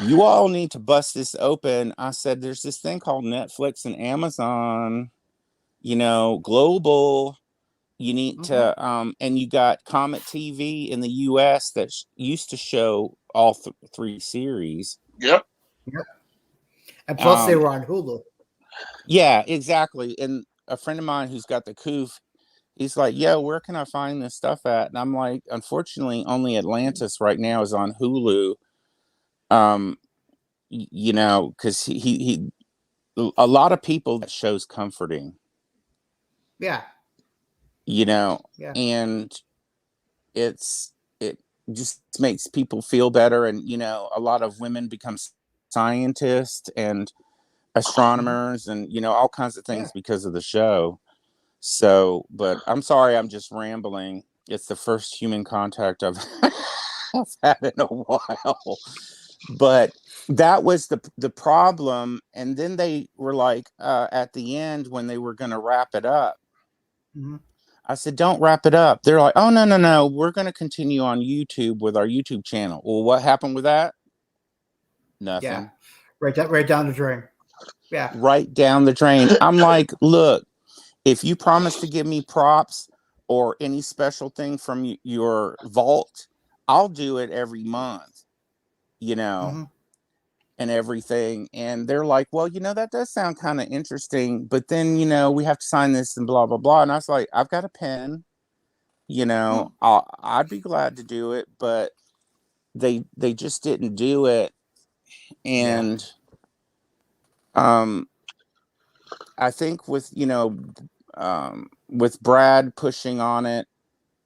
S4: you all need to bust this open. I said, there's this thing called Netflix and Amazon, global. You need
S2: hmm
S4: to and you got Comet TV in the US that used to show all 3 series.
S1: Yep.
S2: Yep. And plus, they
S4: um
S2: were on Hulu.
S4: yeah, exactly. And a friend of mine who's got the coof, he's like, "Yo, where can I find this stuff at?" And I'm like, "Unfortunately, only Atlantis right now is on Hulu." Um, because he a lot of people, that show's comforting,
S2: Yeah.
S4: you know,
S2: Yeah.
S4: and it just makes people feel better, and a lot of women become scientists and
S2: hmm
S4: astronomers, and all kinds of
S2: Yeah.
S4: things because of the show. So, but I'm sorry, I'm just rambling. It's the first human contact I've had in a while. But that was the problem. And then they were like, at the end when they were going to wrap it up,
S2: Mhm.
S4: I said, don't wrap it up. They're like, oh, no. We're going to continue on YouTube with our YouTube channel. Well, what happened with that?
S2: Yeah.
S4: Nothing.
S2: Right down the drain. Yeah.
S4: Right down the drain. I'm like, look, if you promise to give me props or any special thing from your vault, I'll do it every month,
S2: Hmm.
S4: and everything. And they're like, well, that does sound kind of interesting, but then, we have to sign this and blah, blah, blah. And I was like, I've got a pen, I'd be glad to do it, but they just didn't do it.
S2: Yeah.
S4: And, I think with Brad pushing on it,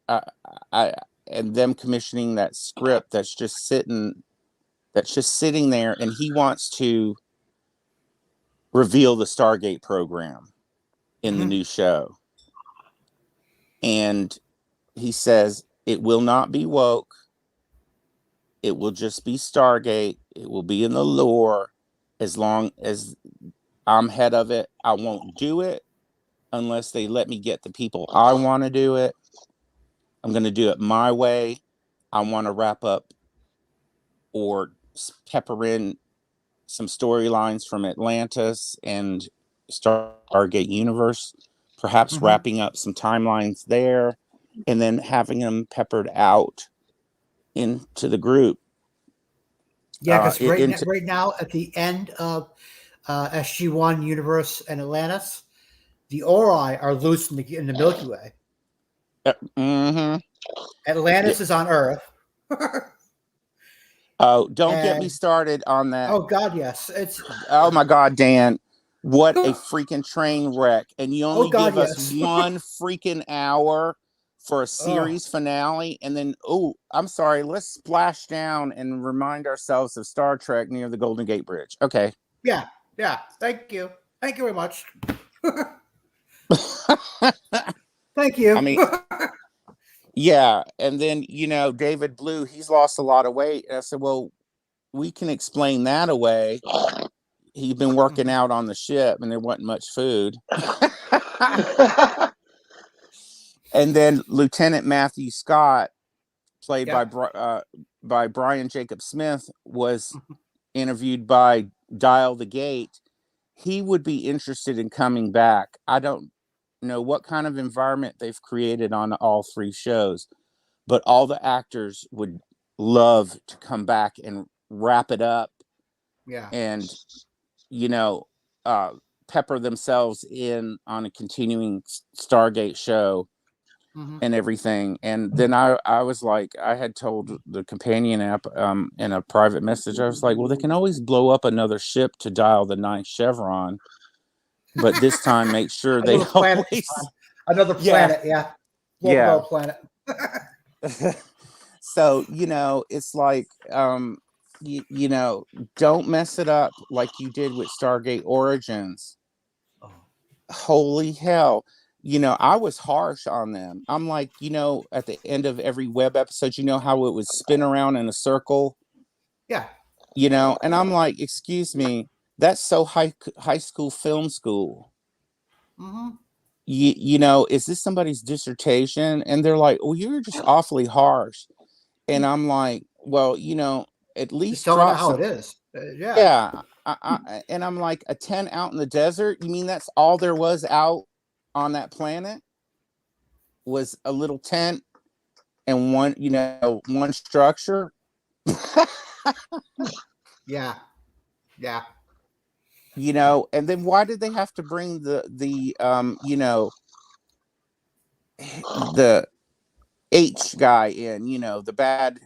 S4: I, I and them commissioning that script that's just sitting there, and he wants to reveal the Stargate program in the
S2: Hmm.
S4: new show. And he says it will not be woke. It will just be Stargate. It will be in the lore. As long as I'm head of it, I won't do it unless they let me get the people I want to do it. I'm going to do it my way. I want to wrap up or pepper in some storylines from Atlantis and Stargate Universe, perhaps
S2: Hmm.
S4: wrapping up some timelines there, and then having them peppered out into the group.
S2: Yeah, because
S4: Into
S2: right now at the end of SG-1 Universe and Atlantis, the Ori are loose in the Milky Way.
S4: mm-hmm. Yeah.
S2: Atlantis is on Earth.
S4: Oh, don't get me
S2: And
S4: started on that.
S2: oh god, yes, it's
S4: Oh my God, Dan. What a freaking train wreck. And you
S2: oh
S4: only
S2: god,
S4: give us
S2: yes.
S4: one freaking hour for a
S2: Oh
S4: series finale. And then, oh, I'm sorry, let's splash down and remind ourselves of Star Trek near the Golden Gate Bridge. Okay.
S2: yeah, yeah. Thank you very much. Thank
S4: I
S2: you.
S4: mean, yeah. And then, David Blue, he's lost a lot of weight. And I said, well, we can explain that away. He'd been working out on the ship and there wasn't much food. And then Lieutenant Matthew Scott, played
S2: Yeah.
S4: by Brian Jacob Smith, was interviewed by Dial the Gate. He would be interested in coming back. I don't know what kind of environment they've created on all three shows, but all the actors would love to come back and wrap it up
S2: Yeah.
S4: and, you know, uh, pepper themselves in on a continuing Stargate show
S2: Hmm.
S4: and everything. And then I was like, I had told the companion app in a private message, I was like, well, they can always blow up another ship to dial the ninth chevron, but this time make sure they
S2: Another planet this
S4: always
S2: time. Another
S4: yeah,
S2: planet, yeah. Blow up
S4: yeah.
S2: another planet.
S4: So it's like don't mess it up like you did with Stargate Origins.
S2: Oh.
S4: Holy hell. I was harsh on them. I'm like, at the end of every web episode, how it would spin around in a circle,
S2: Yeah.
S4: and I'm like, excuse me, that's so high school film school.
S2: Hmm.
S4: Is this somebody's dissertation? And they're like, oh, you're just awfully harsh. And I'm like, well, at
S2: Just
S4: least
S2: telling it
S4: drop
S2: how
S4: some.
S2: it is. Yeah.
S4: Yeah. And I'm like, a tent out in the desert? You mean that's all there was out on that planet? Was a little tent and one structure?
S2: Yeah. Yeah.
S4: And then why did they have to bring the H guy in, the bad,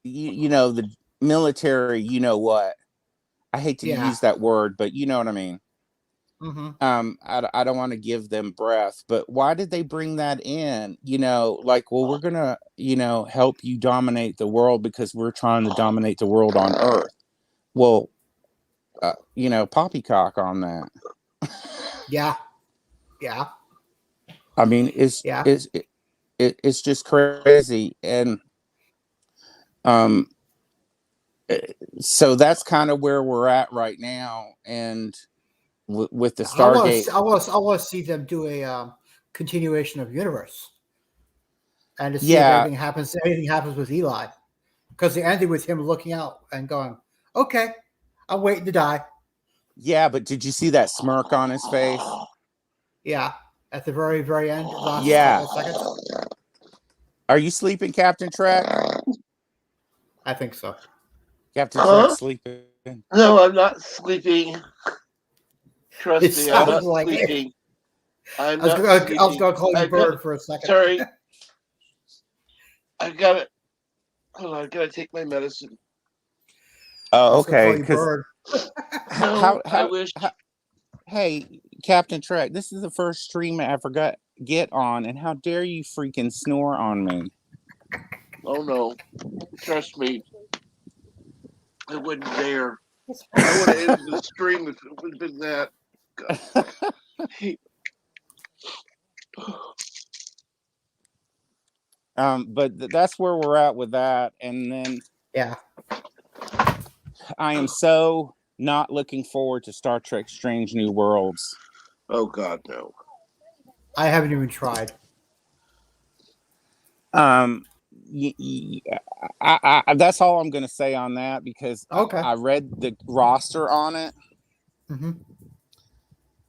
S4: the military, what? I hate to
S2: Yeah.
S4: use that word, but you know what I mean.
S2: Hmm.
S4: I don't want to give them breath, but why did they bring that in? Like, well, we're gonna, help you dominate the world because we're trying to dominate the world on Earth. Well, poppycock on that.
S2: Yeah. Yeah.
S4: I mean,
S2: Yeah.
S4: it's just crazy, and um, so that's kind of where we're at right now, and with the Stargate.
S2: I want to see them do a continuation of universe, and to see if
S4: Yeah,
S2: anything happens with Eli, because they ended with him looking out and going, "Okay, I'm waiting to die."
S4: yeah, but did you see that smirk on his face?
S2: Yeah, at the very end, last
S4: Yeah.
S2: couple of seconds.
S4: Are you sleeping, Captain Trek?
S2: I think so.
S4: Captain Trek
S1: Huh?
S4: sleeping.
S1: No, I'm not sleeping.
S2: It
S1: Trust me, I'm
S2: sounds
S1: not
S2: like it.
S1: sleeping. I'm
S2: I was
S1: not
S2: gonna
S1: sleeping.
S2: call you
S1: I got.
S2: Bird for a second.
S1: Sorry, I gotta. Hold on, I gotta take my medicine.
S2: I
S4: Oh,
S2: was gonna call
S4: okay.
S2: you
S4: Because
S2: Bird.
S1: No, I wish.
S4: hey, Captain Trek, this is the first stream I ever get on, and how dare you freaking snore on me?
S1: Oh no, trust me, I wouldn't dare. I would have ended the stream if it would have been that. God.
S4: But that's where we're at with that, and then
S2: Yeah,
S4: I am so not looking forward to Star Trek: Strange New Worlds.
S1: Oh God, no.
S2: I haven't even tried.
S4: Um, that's all I'm going to say on that because
S2: Okay.
S4: I read the roster on it.
S2: Mm-hmm.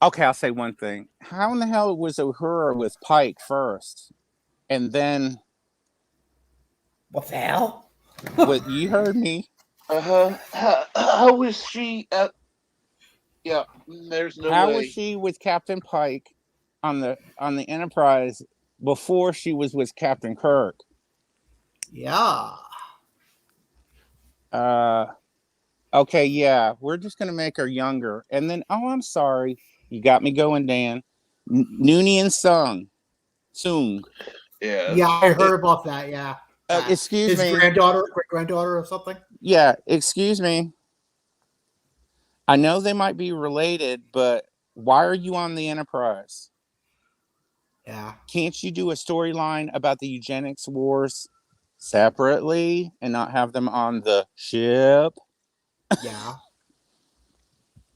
S4: Okay, I'll say one thing. How in the hell was Uhura with Pike first, and then
S2: What the hell?
S4: what? You heard me.
S1: How was she at? Yeah, there's no
S4: How was
S1: way.
S4: she with Captain Pike on the Enterprise before she was with Captain Kirk?
S2: Yeah.
S4: Okay, yeah, we're just gonna make her younger, and then I'm sorry, you got me going, Dan. Noonien Sung.
S1: Yeah.
S2: Yeah, I heard about that. Yeah.
S4: Excuse
S2: His
S4: me.
S2: great granddaughter or something.
S4: Yeah, excuse me. I know they might be related, but why are you on the Enterprise?
S2: Yeah.
S4: Can't you do a storyline about the eugenics wars separately and not have them on the ship?
S2: Yeah.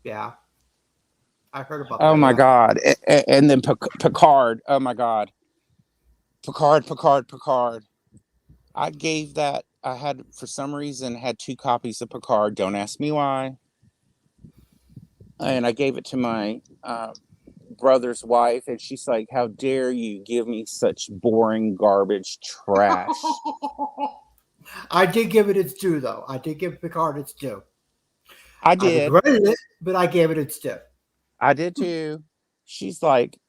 S2: Yeah. I heard about
S4: Oh
S2: that.
S4: my
S2: Yeah.
S4: God. And then Picard. Oh my God. Picard. I had, for some reason, had 2 copies of Picard. Don't ask me why. And I gave it to my brother's wife, and she's like, "How dare you give me such boring garbage trash?"
S2: I did give it its due, though. I did give Picard its due.
S4: I
S2: I
S4: did.
S2: regretted it, but I gave it its due.
S4: I did too. She's like,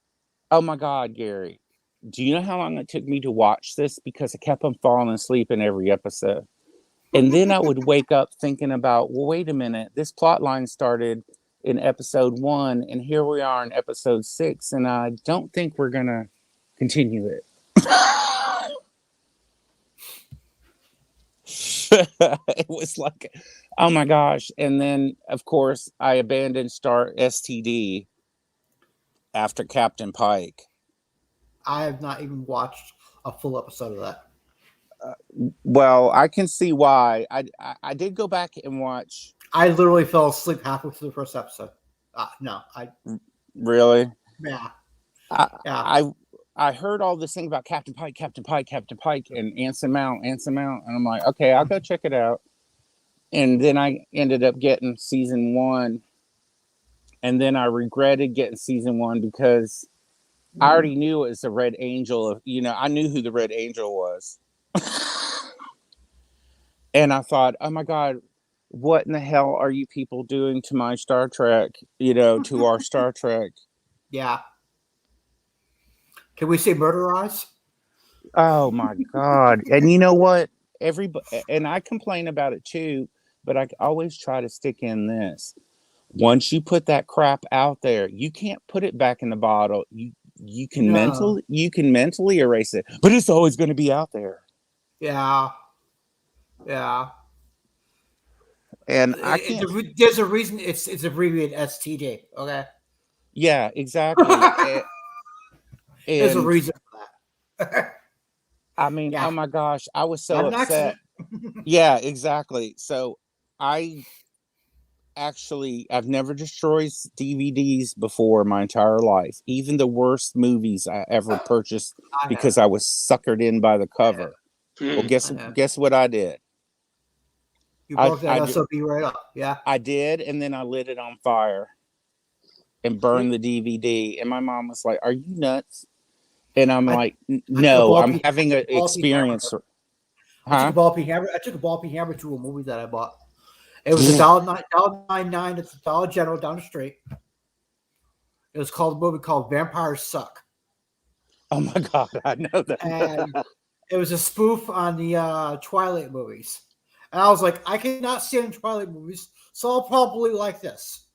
S4: "Oh my God, Gary, do you know how long it took me to watch this? Because I kept on falling asleep in every episode." And then I would wake up thinking about, well, wait a minute, this plot line started in episode 1, and here we are in episode 6, and I don't think we're gonna continue it. It was like, oh my gosh. And then of course I abandoned Star STD after Captain Pike.
S2: I have not even watched a full episode of that.
S4: Well, I can see why. I did go back and watch.
S2: I literally fell asleep halfway through the first episode. No,
S4: Really?
S2: yeah,
S4: I,
S2: yeah.
S4: I heard all this thing about Captain Pike, and Anson Mount, and I'm like, okay, I'll go check it out. And then I ended up getting season 1, and then I regretted getting season 1 because I already knew it was the Red Angel. I knew who the Red Angel was. And I thought, oh my God, what in the hell are you people doing to my Star Trek? To our Star Trek.
S2: Yeah. Can we say Murder Eyes?
S4: Oh my God. And you know what? And I complain about it too, but I always try to stick in this. Once you put that crap out there, you can't put it back in the bottle. You can
S2: No.
S4: mentally erase it, but it's always going to be out there.
S2: Yeah. Yeah.
S4: And I can't.
S2: There's a reason it's abbreviated STD. Okay.
S4: Yeah, exactly.
S2: There's a
S4: And
S2: reason for that.
S4: I mean,
S2: Yeah,
S4: oh my gosh, I was so
S2: not an
S4: upset.
S2: accident.
S4: Yeah, exactly. So I I've never destroyed DVDs before my entire life. Even the worst movies I ever purchased
S2: I
S4: because
S2: have.
S4: I was suckered in by the cover. Well,
S1: Hmm.
S2: I have.
S4: guess what I did?
S2: You
S4: I
S2: broke that
S4: I
S2: SOB right up. Yeah.
S4: I did, and then I lit it on fire and burned the DVD. And my mom was like, "Are you nuts?" And I'm
S2: I,
S4: like,
S2: I took a
S4: "No,
S2: ball
S4: I'm
S2: peen,
S4: having an
S2: ball peen hammer.
S4: experience."
S2: I took a
S4: Huh?
S2: ball peen hammer. I took a ball peen hammer to a movie that I bought. It was $1.99 at the Dollar General down the street. It was called a movie called Vampires Suck,
S4: Oh my god, I know that.
S2: and it was a spoof on the Twilight movies. And I was like, I cannot stand Twilight movies, so I'll probably like this.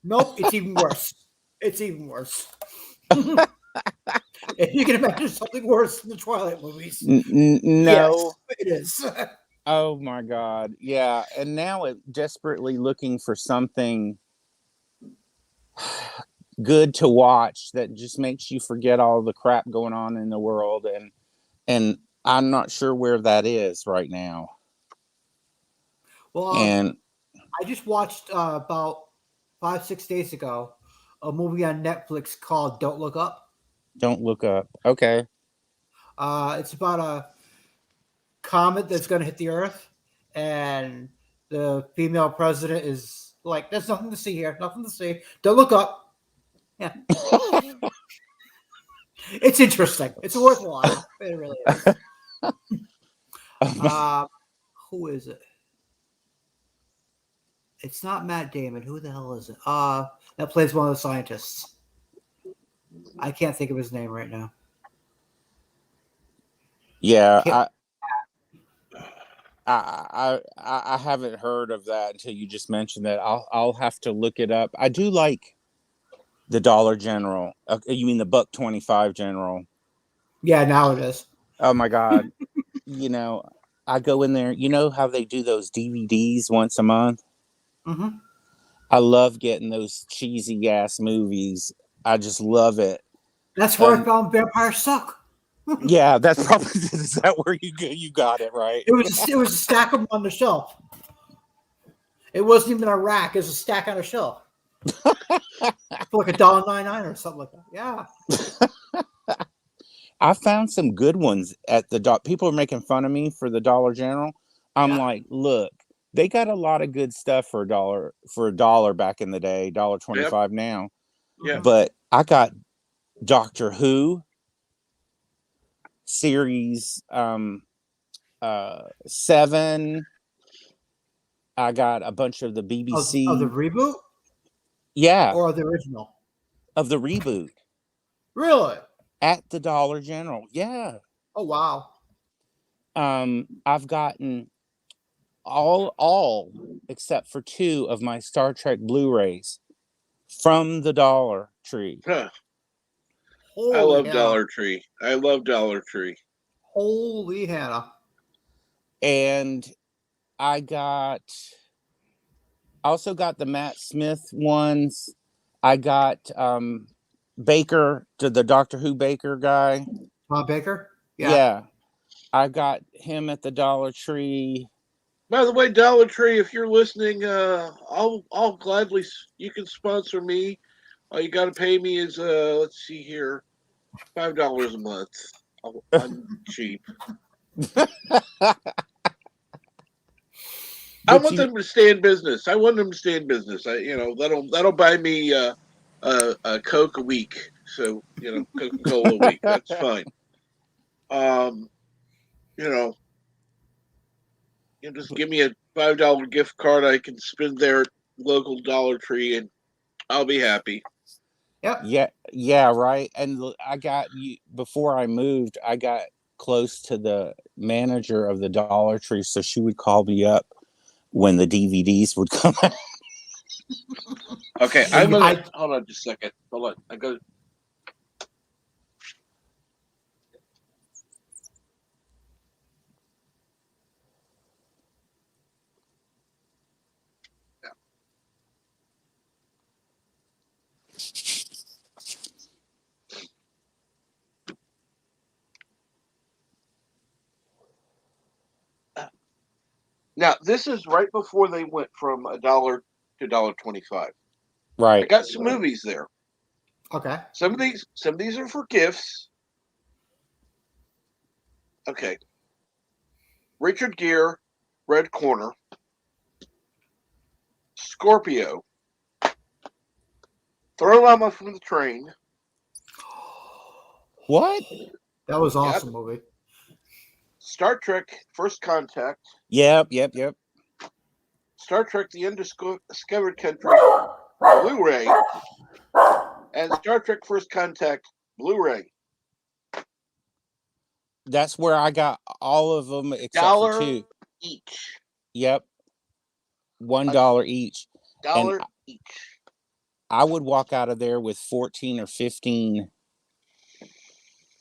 S2: Nope, it's even worse. It's even worse. If you can imagine something worse than the Twilight movies, yes,
S4: No.
S2: it is.
S4: Oh my god. Yeah, and now it desperately looking for something good to watch that just makes you forget all the crap going on in the world, and I'm not sure where that is right now.
S2: Well,
S4: And
S2: I just watched about 5-6 days ago a movie on Netflix called Don't Look Up.
S4: don't look up. Okay.
S2: It's about a comet that's going to hit the Earth, and the female president is like, "There's nothing to see here, nothing to see. Don't look up." Yeah, it's interesting. It's worth a while. It really is. Uh, who is it? It's not Matt Damon. Who the hell is it? That plays one of the scientists. I can't think of his name right now.
S4: Yeah,
S2: Can't,
S4: I haven't heard of that until you just mentioned that. I'll have to look it up. I do like the Dollar General. You mean the $1.25 General?
S2: yeah, now it is.
S4: Oh my god. You know, I go in there. You know how they do those DVDs once a month?
S2: Mm-hmm.
S4: I love getting those cheesy ass movies. I just love it.
S2: That's where I
S4: Um,
S2: found Vampires Suck.
S4: yeah, that's probably is that where you got it right?
S2: It was a stack of them on the shelf. It wasn't even a rack. It was a stack on a shelf for like $1.99 or something like that. Yeah.
S4: I found some good ones at the people are making fun of me for the Dollar General. I'm
S2: Yeah.
S4: like, look, they got a lot of good stuff for a dollar back in the day,
S1: Yep.
S4: $1.25 now.
S1: Yeah.
S4: But I got Doctor Who series 7. I got a bunch of the
S2: Of the
S4: BBC,
S2: reboot
S4: yeah,
S2: or of the original?
S4: of the reboot
S2: Really?
S4: at the Dollar General. Yeah.
S2: Oh wow.
S4: I've gotten all except for 2 of my Star Trek Blu-rays from the Dollar Tree.
S1: Huh. I
S2: Holy
S1: love
S2: Hannah.
S1: Dollar Tree. I love Dollar Tree.
S2: Holy Hannah.
S4: And I also got the Matt Smith ones. I got Baker, the Doctor Who Baker guy.
S2: Tom Baker? Yeah.
S4: Yeah. I got him at the Dollar Tree.
S1: By the way, Dollar Tree, if you're listening, I'll gladly you can sponsor me. All you got to pay me is let's see here, $5 a month. I'm cheap. I
S4: But
S1: want them to stay in business. I want them to stay in business. That'll buy me a Coke a week. So Coca-Cola a week. That's fine. Um, you know, you just give me a $5 gift card I can spend there at local Dollar Tree, and I'll be happy.
S2: Yep.
S4: yeah, right. And I got you before I moved. I got close to the manager of the Dollar Tree, so she would call me up when the DVDs would come out.
S1: Okay,
S2: And
S1: I'm
S2: you
S1: gonna
S2: hide.
S1: hold on just a second. Hold on. I go. Now this is right before they went from $1 to $1.25. I
S4: Right.
S1: got some movies there.
S2: Okay.
S1: Some of these are for gifts. Okay. Richard Gere, Red Corner, Scorpio, Throw Llama from the Train.
S4: What?
S2: That was
S1: Yep.
S2: awesome movie.
S1: Star Trek: First Contact.
S4: Yep.
S1: Star Trek: The Undiscovered Country Blu-ray, and Star Trek: First Contact Blu-ray.
S4: That's where I got all of them except for
S1: $1
S4: two.
S1: each.
S4: Yep. $1 each. And
S1: $1 each.
S4: I would walk out of there with 14 or 15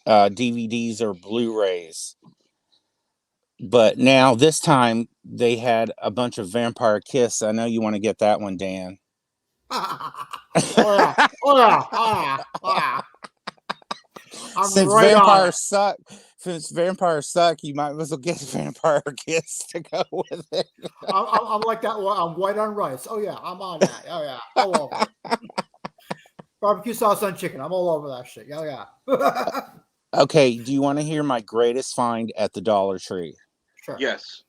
S4: DVDs or Blu-rays. But now this time they had a bunch of Vampire Kiss. I know you want to get that one, Dan.
S2: Oh yeah. Oh yeah. Oh yeah. I'm
S4: Since
S2: right on
S4: vampires
S2: it.
S4: suck, you might as well get Vampire Kiss to go with it.
S2: I'm like that one. I'm white on rice. Oh yeah, I'm on that. Oh yeah, all over it. Barbecue sauce on chicken. I'm all over that shit. Oh yeah.
S4: Okay, do you want to hear my greatest find at the Dollar Tree?
S2: Sure.
S1: Yes.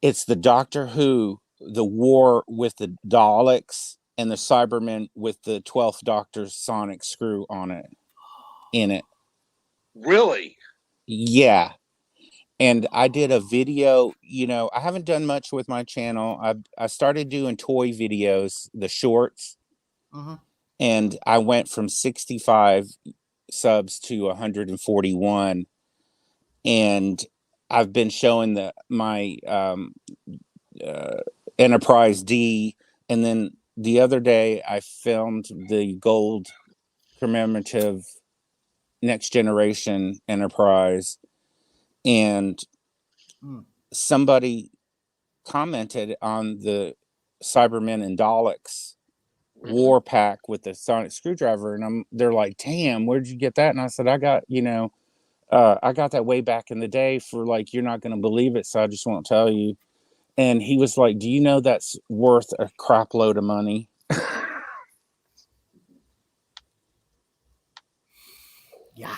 S4: It's the Doctor Who, the war with the Daleks, and the Cybermen with the 12th Doctor's sonic screw on it. In it.
S1: Really?
S4: Yeah. And I did a video, I haven't done much with my channel. I started doing toy videos, the shorts, and I went from 65 subs to 141. And I've been showing my Enterprise D, and then the other day I filmed the gold commemorative Next Generation Enterprise, and somebody commented on the Cybermen and Daleks war pack with the sonic screwdriver, and they're like, "Damn, where'd you get that?" And I said, "I got I got that way back in the day for like you're not going to believe it, so I just won't tell you." And he was like, "Do you know that's worth a crap load of money?"
S2: Yeah.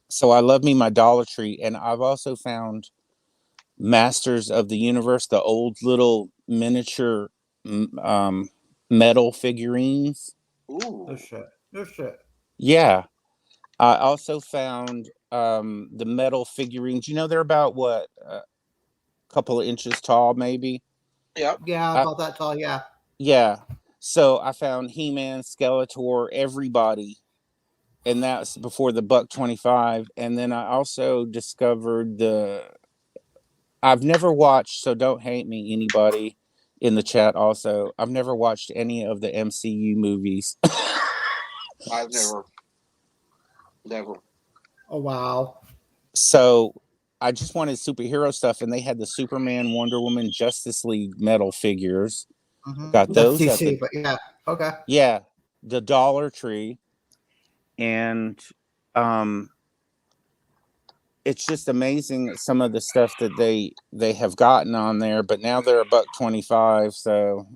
S4: So I love me my Dollar Tree, and I've also found Masters of the Universe, the old little miniature metal figurines.
S1: Ooh.
S2: No shit. No shit.
S4: Yeah. I also found the metal figurines. They're about what, a couple of inches tall, maybe.
S1: Yep.
S2: Yeah, about that tall. Yeah.
S4: Yeah. So I found He-Man, Skeletor, everybody, and that's before the $1.25. And then I also discovered I've never watched, so don't hate me, anybody in the chat. Also, I've never watched any of the MCU movies.
S1: I've never.
S2: Oh wow.
S4: So I just wanted superhero stuff, and they had the Superman, Wonder Woman, Justice League metal figures. Got
S2: That's
S4: those at
S2: DC, but yeah. Okay.
S4: the Dollar Tree, and it's just amazing some of the stuff that they have gotten on there. But now they're $1.25, so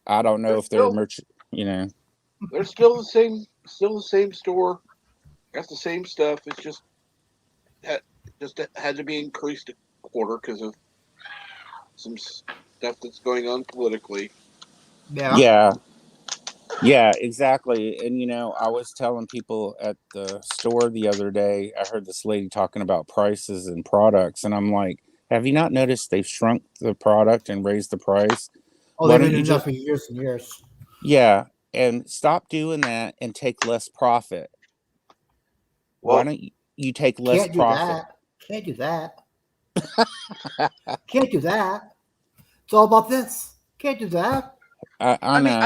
S4: I don't know if they're merch.
S1: They're still the same store. Got the same stuff. It's just had to be increased a quarter because of some stuff that's going on politically.
S4: Yeah, exactly. And I was telling people at the store the other day, I heard this lady talking about prices and products, and I'm like, have you not noticed they've shrunk the product and raised the price?
S2: Oh, they've been doing that for years and years.
S4: Yeah, and stop doing that and take less profit. Why don't you take less profit?
S2: Can't do that. Can't do that. It's all about this. Can't do that.
S4: I know.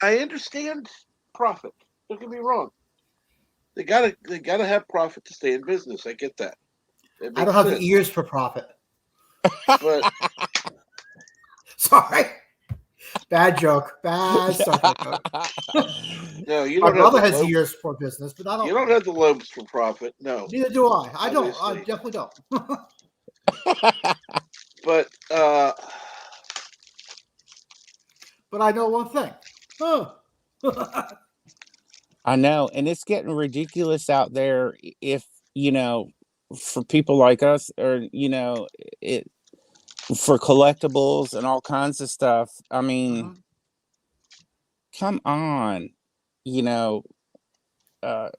S1: I understand profit. Don't get me wrong. They gotta have profit to stay in business. I get that.
S2: I don't have the ears for profit.
S1: But
S2: sorry, bad joke. Bad joke.
S1: No, you
S2: My
S1: don't.
S2: brother has ears for business, but I don't.
S1: You don't have the lobes for profit. No.
S2: Neither do I. I don't. I definitely don't.
S1: But
S2: I know one thing. Oh.
S4: I know, and it's getting ridiculous out there. If for people like us, or it for collectibles and all kinds of stuff. I mean, come on, you know.
S2: I'm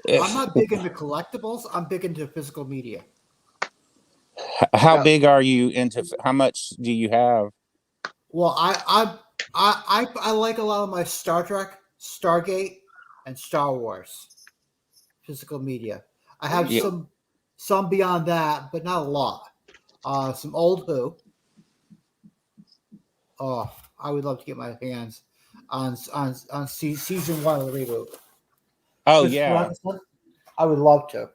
S2: not big into collectibles. I'm big into physical media.
S4: How big are you into? How much do you have?
S2: Well, I like a lot of my Star Trek, Stargate, and Star Wars physical media. I have
S4: Yeah.
S2: some beyond that, but not a lot. Some old Who. Oh, I would love to get my hands on season 1 of the reboot.
S4: Oh
S2: Christopher
S4: yeah,
S2: Eccleston, I would love to.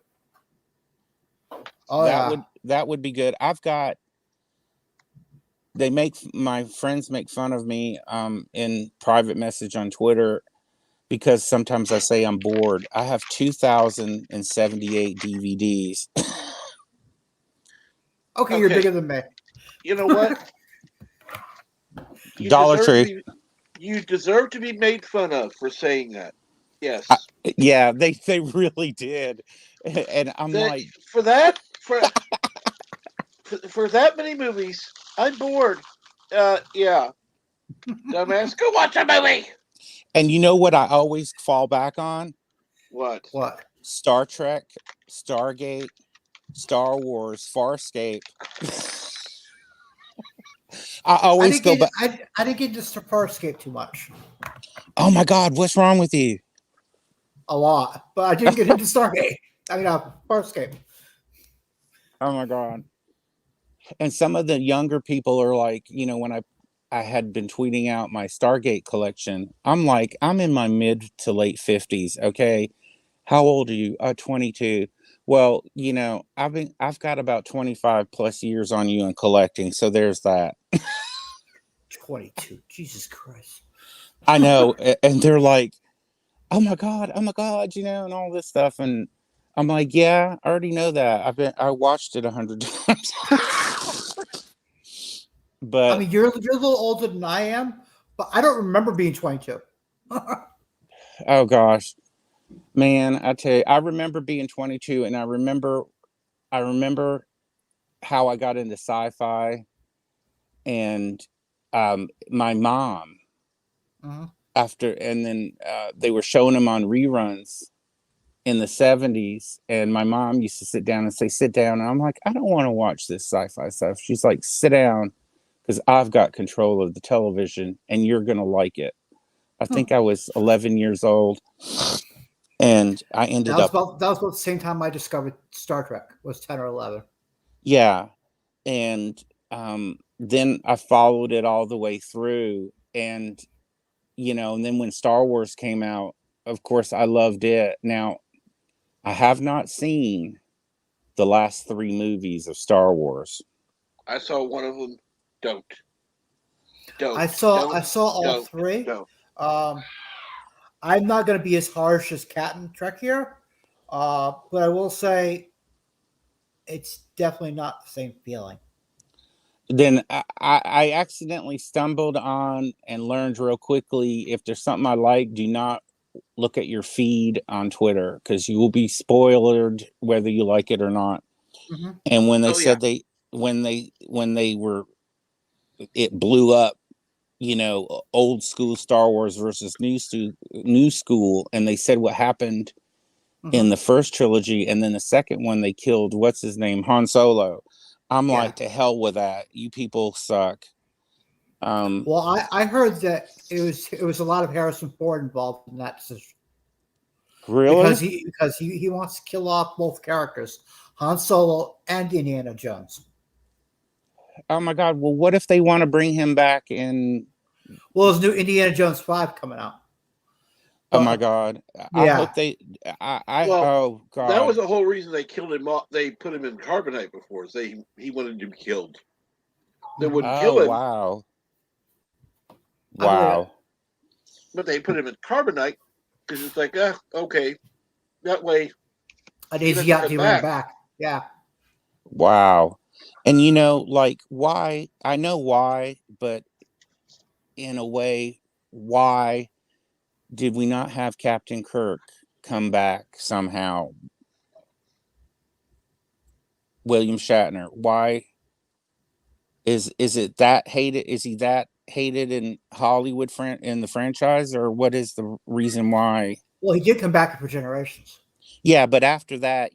S2: Oh
S4: that
S2: yeah.
S4: would be good. My friends make fun of me in private message on Twitter because sometimes I say I'm bored. I have 2,078 DVDs.
S2: Okay, you're bigger than me.
S1: You know what?
S4: Dollar Tree.
S1: You deserve to be made fun of for saying that. Yes.
S4: Yeah, they really did, and I'm like,
S1: for that many movies, I'm bored. Yeah. Dumbass, go watch a movie.
S4: and you know what I always fall back on?
S1: What?
S4: Star Trek, Stargate, Star Wars, Farscape. I always go back.
S2: I didn't get into Farscape too much.
S4: Oh my God, what's wrong with you?
S2: A lot, but I didn't get into Stargate. I mean, Farscape.
S4: Oh my God. And some of the younger people are like, when I had been tweeting out my Stargate collection, I'm like, I'm in my mid to late 50s. Okay. How old are you? 22. Well, I've got about 25 plus years on you in collecting. So there's that.
S2: 22. Jesus Christ.
S4: I know. And they're like, oh my God, and all this stuff. And I'm like, yeah, I already know that. I watched it 100 times. But
S2: I mean, you're a little older than I am, but I don't remember being 22.
S4: oh gosh, man, I tell you, I remember being 22, and I remember how I got into sci-fi, and my mom and then they were showing them on reruns in the 70s, and my mom used to sit down and say, sit down, and I'm like, I don't want to watch this sci-fi stuff. She's like, sit down, because I've got control of the television and you're gonna like it. I think I was 11 years old, and I ended
S2: that was
S4: up
S2: about the same time I discovered Star Trek. Was 10 or 11.
S4: yeah. And then I followed it all the way through, and and then when Star Wars came out, of course I loved it. Now, I have not seen the last 3 movies of Star Wars.
S1: I saw one of them. Don't.
S2: I saw all 3.
S1: Don't.
S2: I'm not going to be as harsh as Cat and Trek here, but I will say it's definitely not the same feeling.
S4: Then I accidentally stumbled on and learned real quickly, if there's something I like, do not look at your feed on Twitter, because you will be spoiled whether you like it or not. And when they said when they were, it blew up, old school Star Wars versus new school, and they said what happened in the first trilogy, and then the second one they killed what's his name, Han Solo. I'm like, to hell with that. You people suck.
S2: Well, I heard that it was a lot of Harrison Ford involved in that decision.
S4: Really?
S2: Because he wants to kill off both characters, Han Solo and Indiana Jones.
S4: Oh my God. Well, what if they want to bring him back in?
S2: Well, there's new Indiana Jones 5 coming out.
S4: Oh my God. I hope they oh God.
S1: That was the whole reason they killed him off. They put him in carbonite before. He wanted to be killed. They wouldn't kill him.
S4: Wow. Wow.
S1: But they put him in carbonite because it's like, okay. That way.
S2: An easy out to bring back. Yeah.
S4: Wow. And like, why? I know why, but in a way, why did we not have Captain Kirk come back somehow? William Shatner. Why is it that hated? Is he that hated in Hollywood in the franchise, or what is the reason why?
S2: Well, he did come back for Generations.
S4: Yeah, but after that,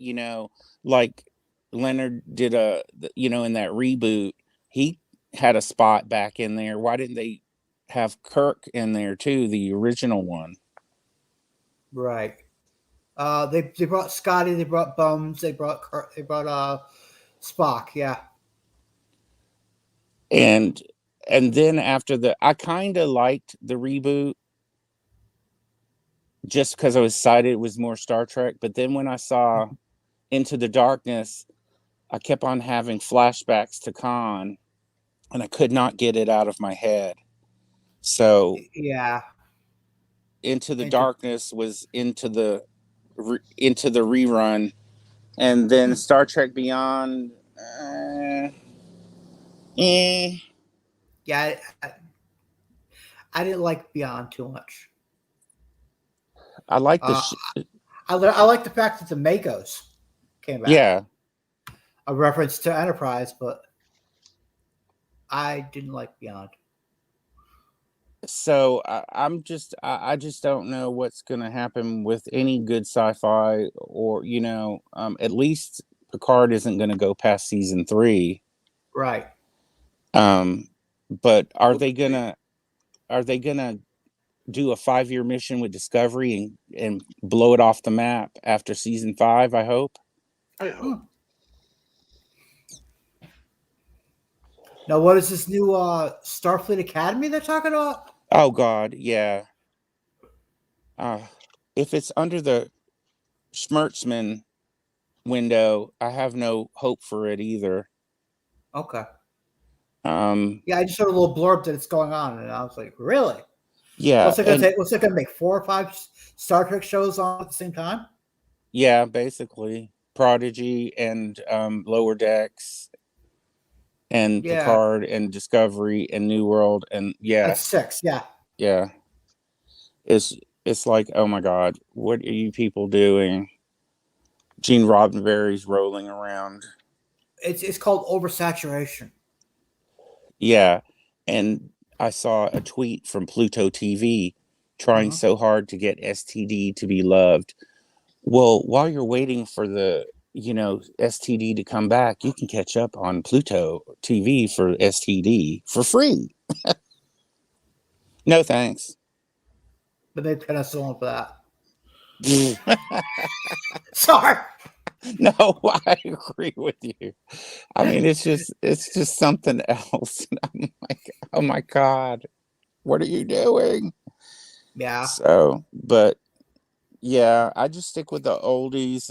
S4: like Leonard did in that reboot, he had a spot back in there. Why didn't they have Kirk in there too, the original one?
S2: Right. They brought Scotty, they brought Bones, they brought Spock. Yeah.
S4: And then after I kind of liked the reboot just because I was excited it was more Star Trek. But then when I saw Into the Darkness, I kept on having flashbacks to Khan, and I could not get it out of my head. So
S2: Yeah.
S4: Into the Darkness was into the rerun, and then Star Trek Beyond.
S2: Yeah, I didn't like Beyond too much.
S4: I like the.
S2: I like the fact that the Makos came back.
S4: Yeah.
S2: A reference to Enterprise, but I didn't like Beyond.
S4: So I just don't know what's going to happen with any good sci-fi, or at least Picard isn't going to go past season 3.
S2: Right.
S4: But are they gonna do a 5-year mission with Discovery and blow it off the map after season 5? I hope.
S2: Now, what is this new Starfleet Academy they're talking about?
S4: Oh God, yeah. If it's under the Schmertzman window, I have no hope for it either.
S2: Okay.
S4: Yeah,
S2: I just heard a little blurb that it's going on, and I was like, really?
S4: Yeah.
S2: What's it gonna take? What's it gonna make 4 or 5 Star Trek shows on at the same time?
S4: Yeah, basically Prodigy and Lower Decks and Picard and Discovery and New World, and
S2: That's 6. Yeah.
S4: Yeah. It's like, oh my God, what are you people doing? Gene Roddenberry's rolling around.
S2: It's called oversaturation.
S4: Yeah, and I saw a tweet from Pluto TV trying so hard to get STD to be loved. Well, while you're waiting for the STD to come back, you can catch up on Pluto TV for STD for free. No thanks.
S2: But they put us on for that. Sorry.
S4: No, I agree with you. I mean, it's just something else. I'm like, oh my God, what are you doing?
S2: Yeah.
S4: So, but yeah, I just stick with the oldies.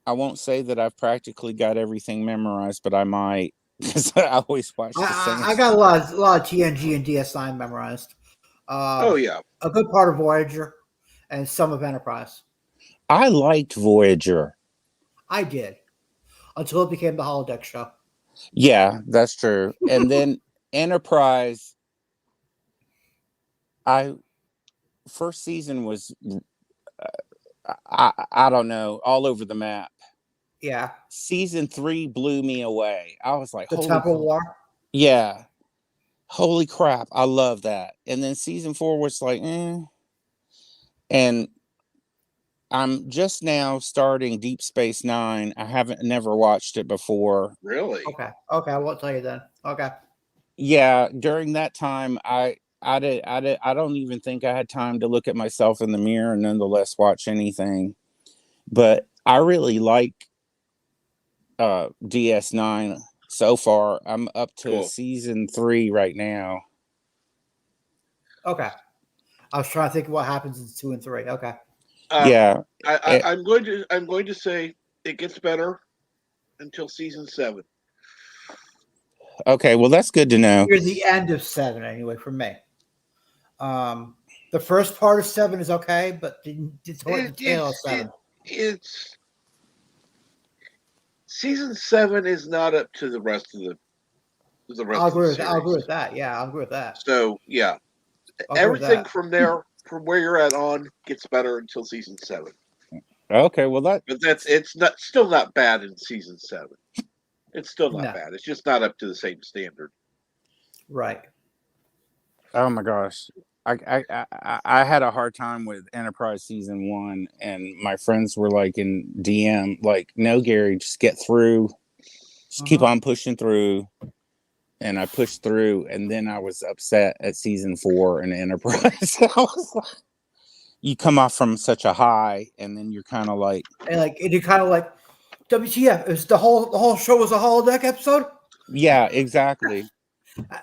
S4: I won't say that I've practically got everything memorized, but I might, because I always watch the same.
S2: I got a lot of TNG and DS9 memorized.
S1: Oh yeah,
S2: a good part of Voyager and some of Enterprise.
S4: I liked Voyager.
S2: I did, until it became the holodeck show.
S4: Yeah, that's true. And then Enterprise, first season was, I don't know, all over the map.
S2: Yeah.
S4: Season 3 blew me away. I was like,
S2: the Temple War.
S4: Yeah. Holy crap. I love that. And then season 4 was like, And I'm just now starting Deep Space Nine. I never watched it before.
S1: Really?
S2: Okay, I won't tell you then. Okay.
S4: Yeah, during that time, I don't even think I had time to look at myself in the mirror and nonetheless watch anything. But I really like DS9 so far. I'm up to season 3 right now.
S2: Okay. I was trying to think of what happens in 2 and 3. Okay.
S4: Yeah.
S1: I'm going to say it gets better until season 7.
S4: Okay, well that's good to know.
S2: Near the end of 7, anyway, for me. The first part of 7 is okay, but the tail of 7.
S1: It's season 7 is not up to the rest of the
S2: I'll agree with that. Yeah, I'll agree with that.
S1: So yeah,
S2: I'll go with
S1: Everything
S2: that.
S1: from there, from where you're at on, gets better until season 7.
S4: Okay, well
S1: But it's not still not bad in season 7. It's still not
S2: No.
S1: bad. It's just not up to the same standard.
S2: Right.
S4: oh my gosh. I had a hard time with Enterprise season 1, and my friends were like in DM, like, no, Gary, just get through, just keep on pushing through. And I pushed through, and then I was upset at season 4 in Enterprise. I was like, you come off from such a high, and then you're kind of like,
S2: And like it kind of like WTF? Is the whole show was a holodeck episode?
S4: yeah, exactly.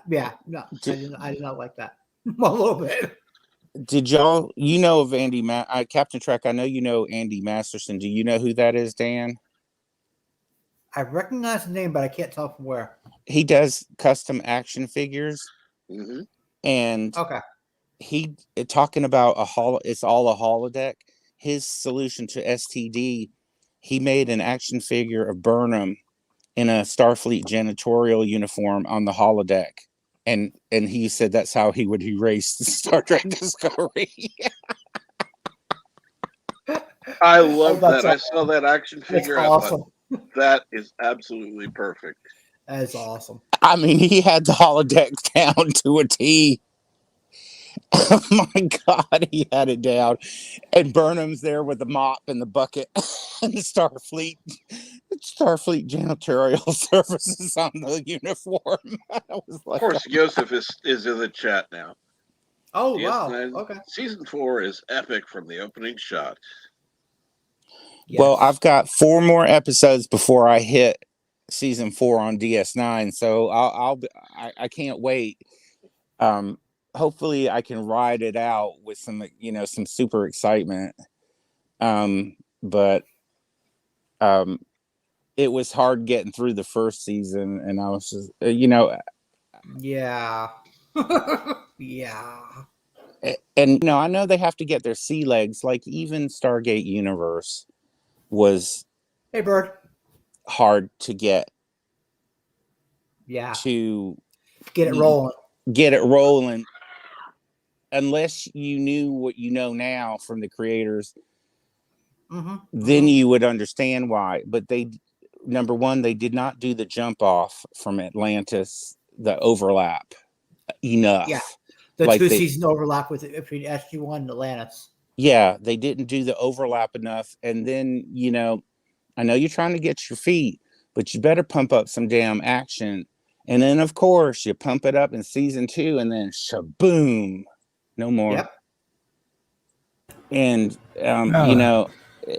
S2: Yeah, no,
S4: Did,
S2: I did not like that a little bit.
S4: did y'all, of Andy, Captain Trek? I know you know Andy Masterson. Do you know who that is, Dan?
S2: I recognize the name, but I can't tell from where.
S4: He does custom action figures,
S1: Hmm.
S4: and
S2: Okay.
S4: he talking about it's all a holodeck. His solution to STD, he made an action figure of Burnham in a Starfleet janitorial uniform on the holodeck. And he said that's how he would erase Star Trek Discovery.
S1: I love
S2: that's
S1: that. I saw that action
S2: That's
S1: figure.
S2: awesome.
S1: I thought, that is absolutely perfect.
S2: That is awesome.
S4: I mean, he had the holodeck down to a T. Oh my God, he had it down. And Burnham's there with the mop and the bucket and the Starfleet janitorial services on the uniform. I was
S1: Of
S4: like,
S1: course, Joseph is in the chat now.
S2: Oh wow.
S1: DS9
S2: Okay.
S1: season 4 is epic from the opening shot.
S2: Yes.
S4: well, I've got 4 more episodes before I hit season 4 on DS9, so I can't wait. Hopefully I can ride it out with some super excitement. But it was hard getting through the first season, and I was just
S2: Yeah. Yeah.
S4: and I know they have to get their sea legs. Like even Stargate Universe was
S2: Hey, Bird.
S4: hard to get
S2: Yeah.
S4: to
S2: Get it rolling.
S4: unless you knew what you know now from the creators.
S2: Mm-hmm.
S4: Then you would understand why. But number one, they did not do the jump off from Atlantis, the overlap enough.
S2: Yeah. The
S4: Like
S2: 2 season overlap between SG1 and Atlantis.
S4: yeah, they didn't do the overlap enough. And then, I know you're trying to get your feet, but you better pump up some damn action. And then, of course, you pump it up in season 2, and then shaboom, no more.
S2: Yep.
S4: And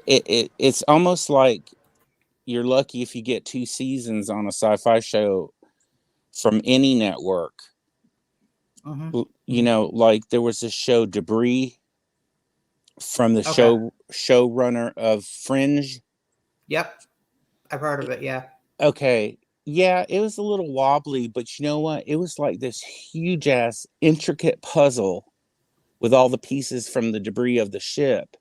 S4: it's almost like you're lucky if you get 2 seasons on a sci-fi show from any network. Like there was this show Debris from the showrunner of Fringe.
S2: Yep. I've heard of it. Yeah.
S4: Okay. Yeah, it was a little wobbly, but you know what? It was like this huge ass intricate puzzle with all the pieces from the debris of the ship.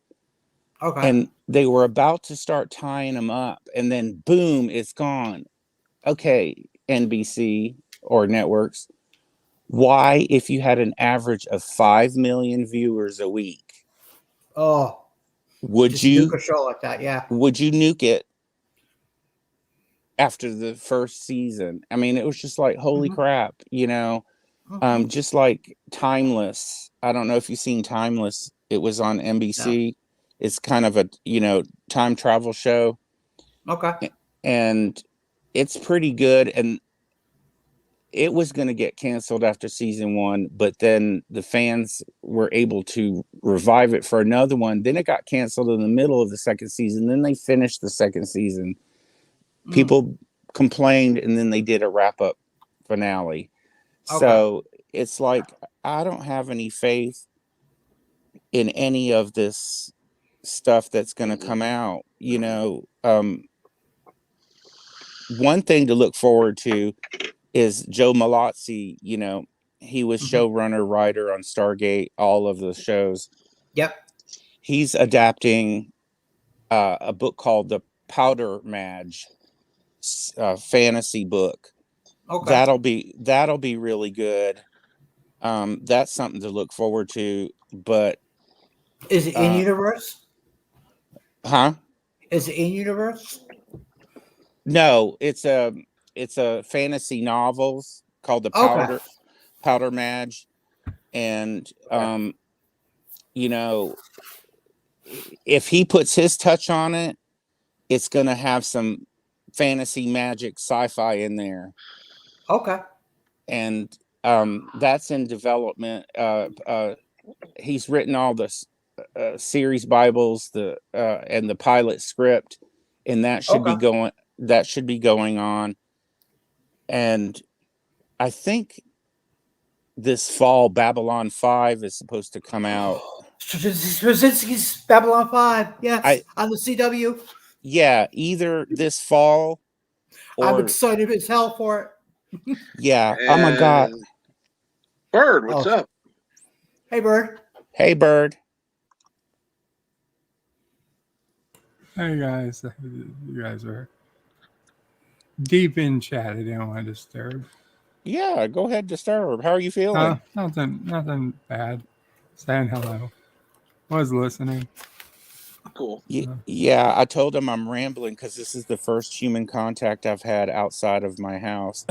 S2: Okay.
S4: And they were about to start tying them up, and then boom, it's gone. Okay, NBC or networks, why, if you had an average of 5 million viewers a week, would
S2: just
S4: you
S2: nuke a show like that? Yeah.
S4: would you nuke it after the first season? I mean, it was just like, holy crap, just like Timeless. I don't know if you've seen Timeless. It was on NBC. No. It's kind of a, time travel show.
S2: Okay.
S4: And it's pretty good. And it was going to get canceled after season 1, but then the fans were able to revive it for another one. Then it got canceled in the middle of the second season. Then they finished the second season. People complained, and then they did a wrap-up finale. Okay. So it's like, I don't have any faith in any of this stuff that's going to come out. One thing to look forward to is Joe Malazzi. He was showrunner, writer on Stargate, all of the shows.
S2: Yep.
S4: He's adapting a book called The Powder Madge, fantasy book. Okay. That'll be really good. That's something to look forward to. But
S2: Is it in universe?
S4: huh?
S2: Is it in universe?
S4: No, it's a fantasy novels called the
S2: Okay.
S4: Powder Madge, and you know, if he puts his touch on it, it's gonna have some fantasy magic sci-fi in there,
S2: Okay.
S4: and that's in development. He's written all the series Bibles, and the pilot script, and that should be
S2: Okay.
S4: going. That should be going on, and I think this fall Babylon 5 is supposed to come out.
S2: Straczynski's Babylon 5. Yes,
S4: I
S2: on the CW.
S4: Yeah, either this fall
S2: I'm
S4: or
S2: excited as hell for it.
S4: yeah. Oh my God.
S1: And Bird, what's
S2: Oh.
S1: up?
S2: Hey, Bird.
S4: Hey, Bird.
S5: Hey guys, you guys are deep in chat. I didn't want to disturb.
S4: Yeah, go ahead, Disturb. How are you feeling?
S5: Nothing bad. Saying hello. Was listening.
S1: Cool.
S4: Yeah, I told him I'm rambling because this is the first human contact I've had outside of my house.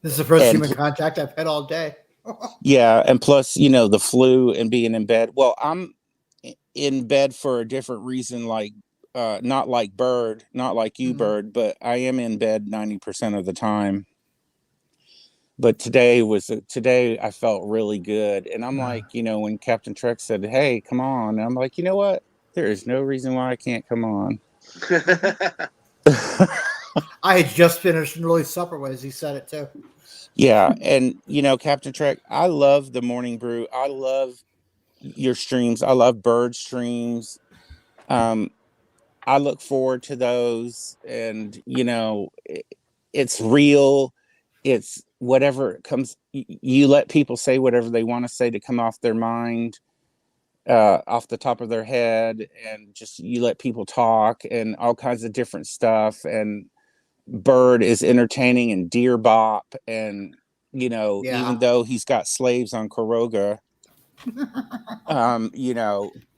S2: This is the first
S4: And
S2: human contact I've had all day.
S4: yeah, and plus, the flu and being in bed. Well, I'm in bed for a different reason, like not like Bird, not like you, Bird, but I am in bed 90% of the time. But today I felt really good, and I'm like, when Captain Trek said, "Hey, come on," and I'm like, you know what? There is no reason why I can't come on.
S2: I had just finished an early supper as he said it too.
S4: Yeah, and Captain Trek, I love the Morning Brew. I love your streams. I love Bird streams. I look forward to those, and it's real. It's whatever comes. You let people say whatever they want to say to come off their mind, off the top of their head, and just you let people talk and all kinds of different stuff. And Bird is entertaining and deer bop, and even though he's got slaves on Koroga,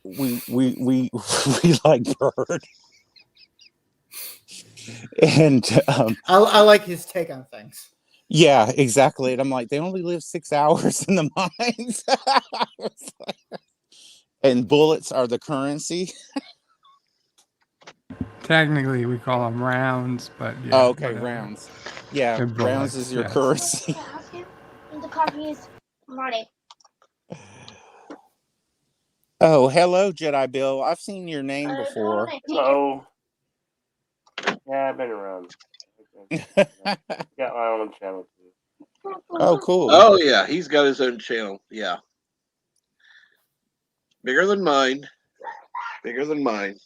S4: we we like Bird. And
S2: I like his take on things.
S4: yeah, exactly. And I'm like, they only live 6 hours in the mines. And bullets are the currency.
S5: Technically, we call them rounds, but yeah.
S4: Oh, okay,
S5: whatever.
S4: rounds. Yeah,
S5: They're
S4: rounds
S5: bullets,
S4: is your
S5: yes.
S4: currency.
S6: The coffee is ready.
S4: Oh, hello, Jedi Bill. I've seen your name before.
S7: Hello. Yeah, I've been around. Got my own channel too.
S4: Oh, cool.
S1: Oh yeah, he's got his own channel. Yeah, bigger than mine. Bigger than mine.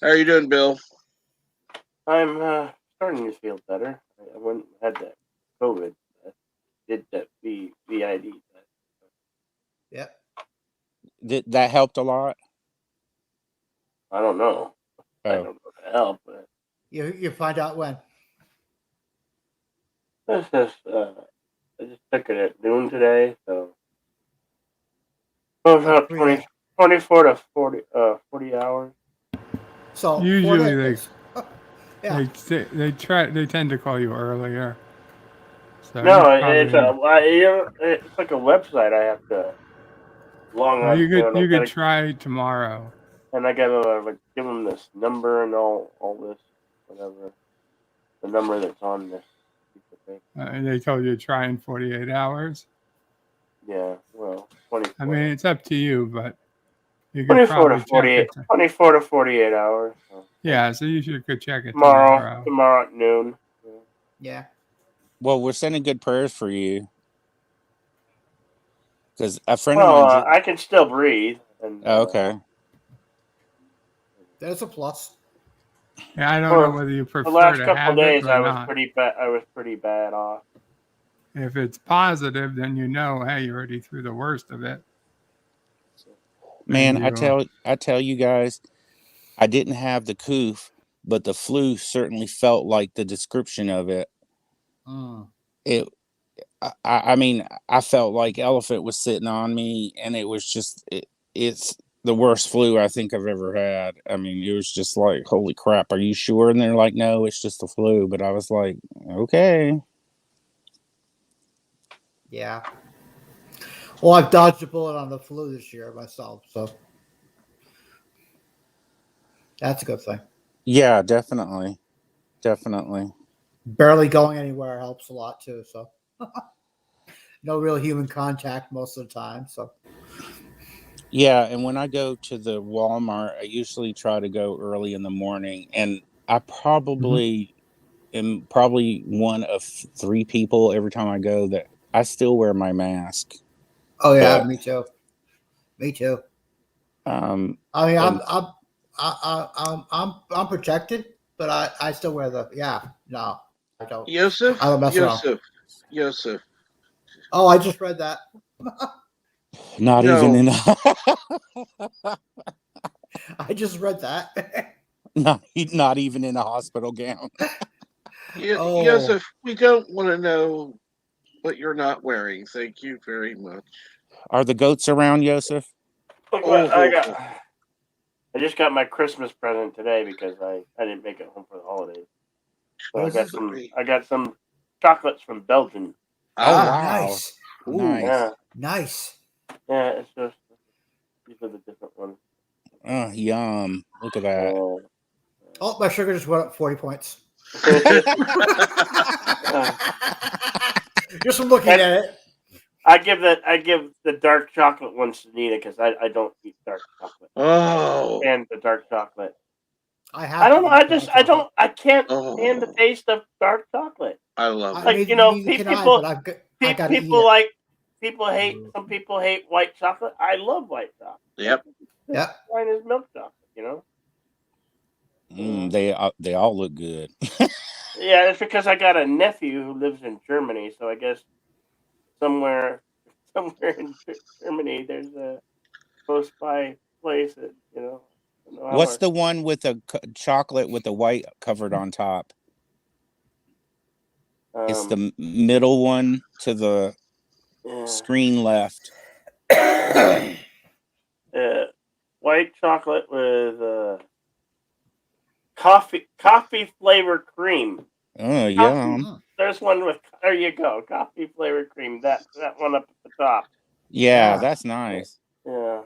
S1: How are you doing, Bill?
S7: I'm starting to feel better. I went and had that COVID test. Did that VID test.
S2: Yep.
S4: That helped a lot?
S7: I don't know. I
S4: Oh.
S7: don't know the help, but
S2: You find out when.
S7: this is I just took it at noon today, so about 24 to 40 hours.
S2: So
S5: Usually
S2: yeah.
S5: they tend to call you earlier. So
S7: No, it's like a website I have to log on
S5: you
S7: to.
S5: could try tomorrow.
S7: And I gotta give them this number and all this, whatever, the number that's on this piece of paper.
S5: And they told you to try in 48 hours.
S7: Yeah, well, 24.
S5: I mean, it's up to you, but you could
S7: 24
S5: probably
S7: to 48. 24 to 48 hours. So.
S5: Yeah, so you could check it
S7: tomorrow at noon.
S2: Yeah.
S4: Well, we're sending good prayers for you. Because a friend of mine.
S7: I can still breathe. And,
S4: okay.
S2: That's a plus.
S5: Yeah, I don't know whether you prefer
S7: the last
S5: to
S7: couple
S5: have
S7: days
S5: it or
S7: I was
S5: not.
S7: pretty bad off.
S5: If it's positive, then hey, you're already through the worst of it.
S4: Man, I tell you guys, I didn't have the coof, but the flu certainly felt like the description of it. I mean, I felt like elephant was sitting on me, and it was just it's the worst flu I think I've ever had. I mean, it was just like, holy crap, are you sure? And they're like, no, it's just the flu. But I was like, okay.
S2: Yeah. Well, I've dodged a bullet on the flu this year myself, so that's a good thing.
S4: Yeah, definitely. Definitely.
S2: Barely going anywhere helps a lot too. So no real human contact most of the time. So
S4: Yeah, and when I go to the Walmart, I usually try to go early in the morning, and I probably am probably one of 3 people every time I go that I still wear my mask.
S2: oh yeah,
S4: But
S2: me too. Me too.
S4: um
S2: I mean,
S4: and
S2: I'm protected, but I still wear the no, I don't. I
S1: Yosef,
S2: don't mess around.
S1: Yosef.
S2: Oh, I just read that.
S4: not even
S1: No,
S4: in
S2: I just read that.
S4: not even in a hospital gown.
S2: Oh,
S1: Yosef, we don't want to know what you're not wearing. Thank you very much.
S4: Are the goats around, Joseph?
S7: Look
S1: Oh,
S7: what I
S1: ho,
S7: got.
S1: ho.
S7: I just got my Christmas present today because I didn't make it home for the holidays. So
S2: what is this?
S7: I got some chocolates from Belgium.
S4: Oh
S2: Oh,
S1: Ah,
S4: wow.
S2: nice,
S1: ooh,
S7: Yeah,
S4: Nice.
S2: nice.
S7: yeah. It's just these are the different ones.
S4: Oh, yum. Look at that.
S2: Oh, my sugar just went up 40 points. Just from looking
S7: And
S2: at it.
S7: I give the dark chocolate ones to Nina because I don't eat dark chocolate.
S1: oh,
S7: And the dark chocolate.
S2: I
S7: I
S2: have to
S7: don't know.
S2: eat dark chocolate.
S7: I can't stand the
S1: oh,
S7: taste of dark chocolate.
S1: I love
S2: I
S1: it.
S7: Like
S2: mean, neither can I, but
S7: people
S2: I got to eat
S7: people
S2: it.
S7: like people hate some people hate white chocolate. I love white chocolate.
S1: Yep.
S7: It's
S2: Yep.
S7: fine as milk chocolate, you know.
S4: They all look good.
S7: Yeah, it's because I got a nephew who lives in Germany, so I guess somewhere somewhere in Germany there's a close by place that I don't know how
S4: What's
S7: much.
S4: the one with the chocolate with the white covered on top? It's the
S7: Um,
S4: middle one to the
S7: yeah,
S4: screen left.
S7: white chocolate with coffee flavored cream.
S4: Oh,
S7: Coffee.
S4: yum.
S2: Mm,
S7: There's one with there you go, coffee flavored cream. That one up at the top.
S4: Yeah,
S2: yeah.
S4: that's nice.
S7: Yeah.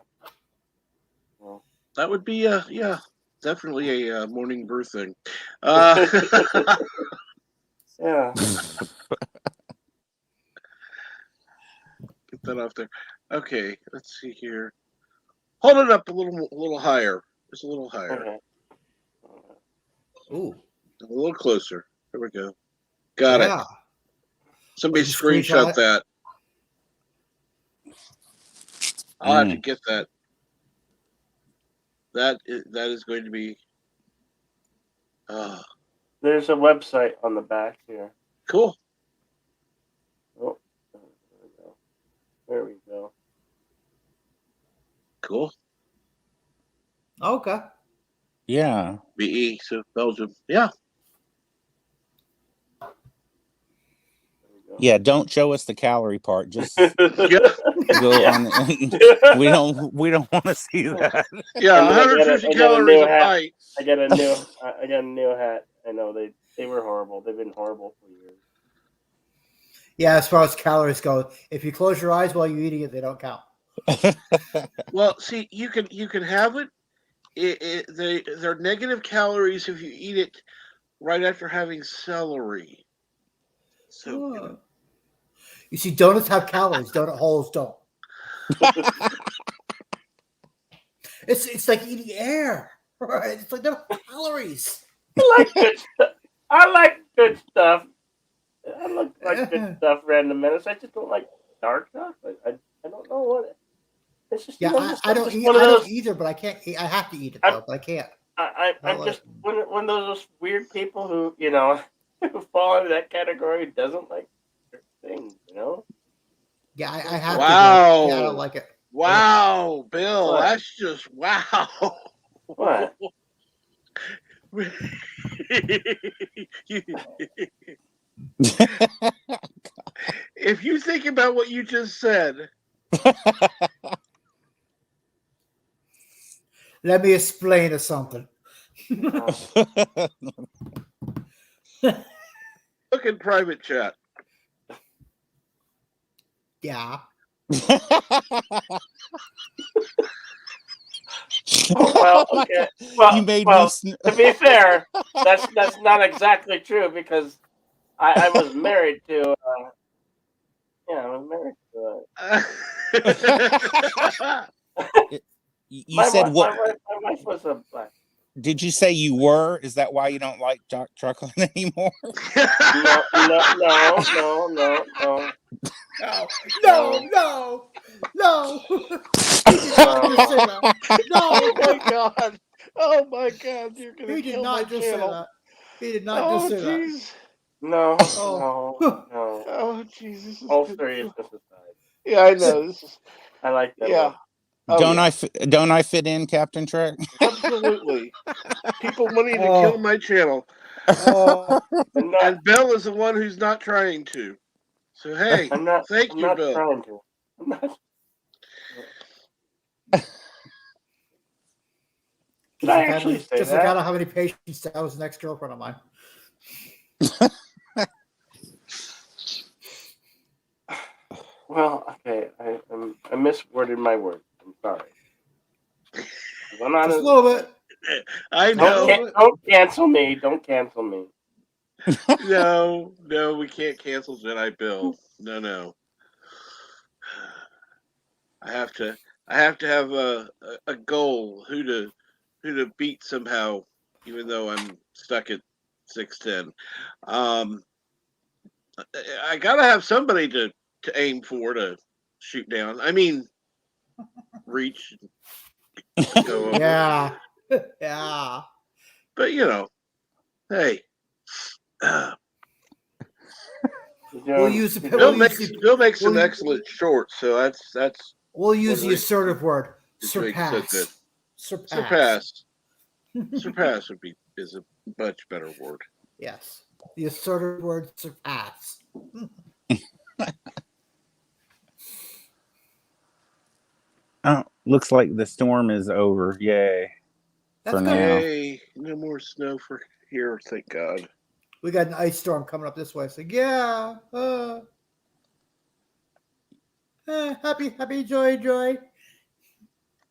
S7: Well.
S1: That would be yeah, definitely a morning brew thing. Uh,
S7: Yeah.
S1: get that off there. Okay, let's see here. Hold it up a little higher. Just a little higher.
S7: Okay.
S2: Ooh.
S1: A little closer. There we go. Got it.
S2: Yeah.
S1: Somebody
S2: Did you screenshot
S1: screenshot
S2: it?
S1: that. I'll have to
S4: Mm.
S1: get that. That is going to be uh,
S7: There's a website on the back here.
S1: cool.
S7: Oh, there we go. There we go.
S1: Cool.
S2: Okay.
S4: Yeah.
S1: BE, so Belgium. Yeah.
S7: There we go.
S4: Yeah, don't show us the calorie part. Just
S1: Yeah.
S4: go
S1: Yeah.
S4: on we don't want to see that.
S1: Yeah.
S7: And then
S1: 150
S7: I got a
S1: calories
S7: new
S1: a
S7: hat.
S1: pint.
S7: I got a new hat. I know they were horrible. They've been horrible for years.
S2: Yeah, as far as calories go, if you close your eyes while you're eating it, they don't count.
S1: Well, see, you can have it. They're negative calories if you eat it right after having celery. So
S2: You see, donuts have calories. Donut holes don't. It's like eating air, right? It's like no calories.
S7: I like good stuff. I like good stuff. I like good stuff. Random Menace. I just don't like dark chocolate. I don't know what it's just.
S2: Yeah,
S7: Just,
S2: I
S7: I'm
S2: don't
S7: just
S2: eat.
S7: one of
S2: I don't
S7: those.
S2: either, but I can't. I have to eat it
S7: I'm
S2: though, but I can't.
S7: I'm just one of those weird people who who fall into that category who doesn't like certain things.
S2: Yeah, I have to. But I don't
S1: wow,
S2: like it.
S1: wow, Bill,
S7: What?
S1: that's just wow.
S7: What?
S1: if you think about what you just said,
S2: Let me explain to something.
S1: look in private chat.
S2: Yeah.
S7: Well,
S4: Oh my
S7: okay.
S4: God.
S7: Well,
S4: You made
S7: well,
S4: me.
S7: to be fair, that's not exactly true because I was married to. I was married to.
S4: You said what?
S7: My wife was a black.
S4: Did you say you were? Is that why you don't like dark chocolate anymore?
S7: No, no, no, no, no, no.
S2: No. He did not just say that.
S1: Oh
S2: No.
S1: my god! Oh my god! You're gonna
S2: He did
S1: kill my
S2: not just say
S1: channel.
S2: that. He did not just
S1: Oh
S2: say that.
S1: jeez!
S7: No,
S2: Oh.
S7: no.
S1: Oh jeez! This is
S7: All
S1: good.
S7: seriousness aside,
S1: Yeah, I know. This is.
S7: I like that
S1: Yeah.
S7: one.
S1: Oh
S4: don't
S1: yeah.
S4: don't I fit in, Captain Trek?
S1: Absolutely. People wanting to kill
S2: Oh.
S1: my channel,
S2: Oh.
S7: I'm not.
S1: and Bill is the one who's not trying to. So hey,
S7: I'm not.
S1: thank
S7: I'm
S1: you,
S7: not
S1: Bill.
S7: trying to. I'm not. Did I actually say
S2: Just look
S7: that?
S2: at how many patients that was an ex-girlfriend of mine.
S7: Well, okay. I misworded my words. I'm sorry. I'm not
S2: Just a little bit.
S1: I
S2: Just a
S1: know.
S2: little bit.
S7: Don't cancel me. Don't cancel me.
S1: No, we can't cancel Jedi Bill. No. I have to have a goal who to beat somehow, even though I'm stuck at 6'10". I gotta have somebody to aim for to shoot down. I mean, reach, go over.
S2: Yeah. Yeah.
S1: But hey,
S2: We'll use the
S1: Bill
S2: we'll use
S1: makes
S2: the
S1: Bill makes some
S2: we'll,
S1: excellent shorts, so that's
S2: we'll use
S1: one
S2: the
S1: reason
S2: assertive word.
S1: he's doing so good.
S2: Surpass.
S1: Surpass is a much better word.
S2: Yes. The assertive word surpass.
S4: Oh, looks like the storm is over. Yay.
S2: That's
S4: For
S2: good.
S4: now.
S1: Yay! No more snow for here, thank God.
S2: We got an ice storm coming up this way. So yeah. Happy, joy.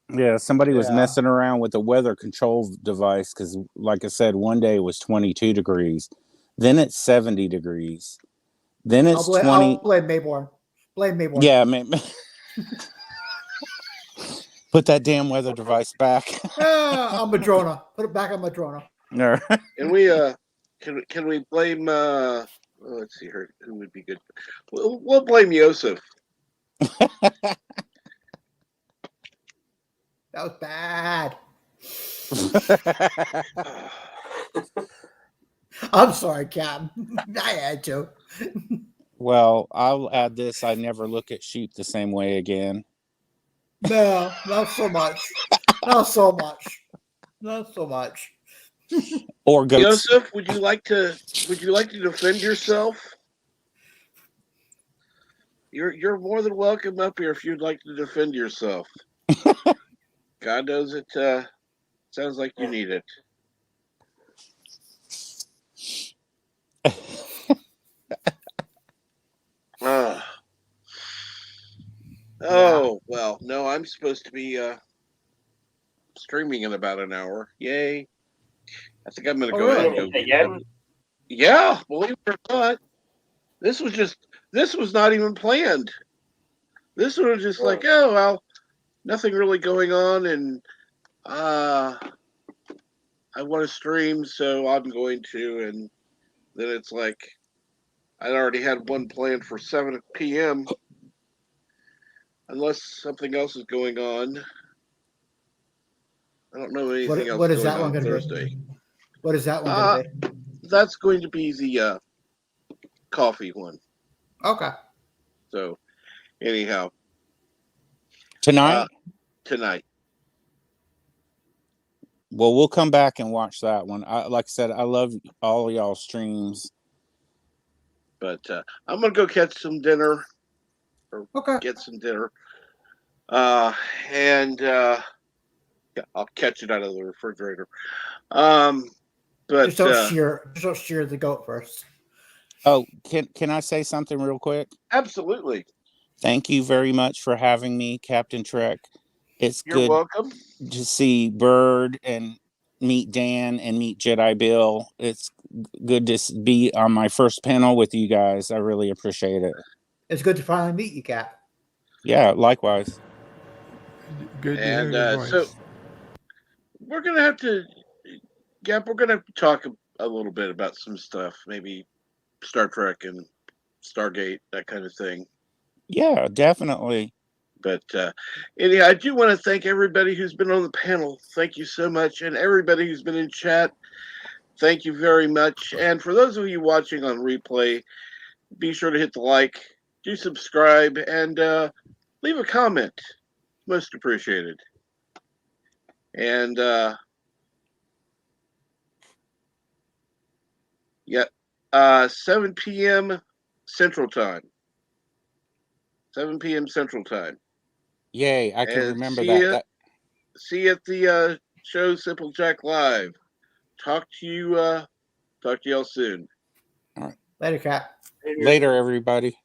S4: Yeah, somebody was
S2: Yeah.
S4: messing around with the weather control device because, like I said, one day it was 22 degrees. Then it's 70 degrees. Then it's 20.
S2: I'll blame Mayborn.
S4: Yeah, man. Put that damn weather device back.
S2: On Madrona. Put it back on Madrona.
S4: No.
S1: And we can we blame let's see here who would be good. We'll blame Yosef.
S2: That was bad. I'm sorry, Captain. I had to.
S4: Well, I'll add this. I never look at sheep the same way again.
S2: No, not so much. Not so much.
S4: Or goats.
S1: Yosef, would you like to defend yourself? You're more than welcome up here if you'd like to defend yourself. God knows it sounds like you need it. Oh, well, no, I'm supposed to be streaming in about an hour. Yay. I think I'm going to go ahead and go.
S7: Again?
S1: Yeah, believe it or not. This was not even planned. This was just like, oh, well, nothing really going on, and I want to stream, so I'm going to. And then it's like, I already had one planned for 7 p.m. Unless something else is going on. I don't know anything else
S2: what is
S1: going
S2: that one
S1: on
S2: going to
S1: Thursday.
S2: be? What is that one going to be?
S1: That's going to be the coffee one.
S2: Okay.
S1: So, anyhow.
S4: Tonight?
S1: Tonight.
S4: Well, we'll come back and watch that one. Like I said, I love all y'all streams.
S1: But I'm gonna go catch some dinner or
S2: Okay.
S1: get some dinner. And yeah, I'll catch it out of the refrigerator. But
S2: Just don't shear the goat first.
S4: Oh, can I say something real quick?
S1: absolutely,
S4: Thank you very much for having me, Captain Trek. It's
S1: you're
S4: good
S1: welcome.
S4: to see Bird and meet Dan and meet Jedi Bill. It's good to be on my first panel with you guys. I really appreciate it.
S2: It's good to finally meet you, Cap.
S4: Yeah, likewise.
S5: Good to hear
S1: And
S5: your
S1: so
S5: voice.
S1: we're gonna have to, Gap. We're gonna have to talk a little bit about some stuff, maybe Star Trek and Stargate, that kind of thing.
S4: Yeah, definitely.
S1: But anyhow, I do want to thank everybody who's been on the panel. Thank you so much, and everybody who's been in chat. Thank you very much. And for those of you watching on replay, be sure to hit the like, do subscribe, and leave a comment. Most appreciated. And yeah, 7 p.m. Central Time. 7 p.m. Central Time.
S4: Yay, I can
S1: And
S4: remember that.
S1: see you at the show Simple Jack Live. Talk to you. Talk to y'all soon.
S2: Later, Cap.
S4: Later, everybody.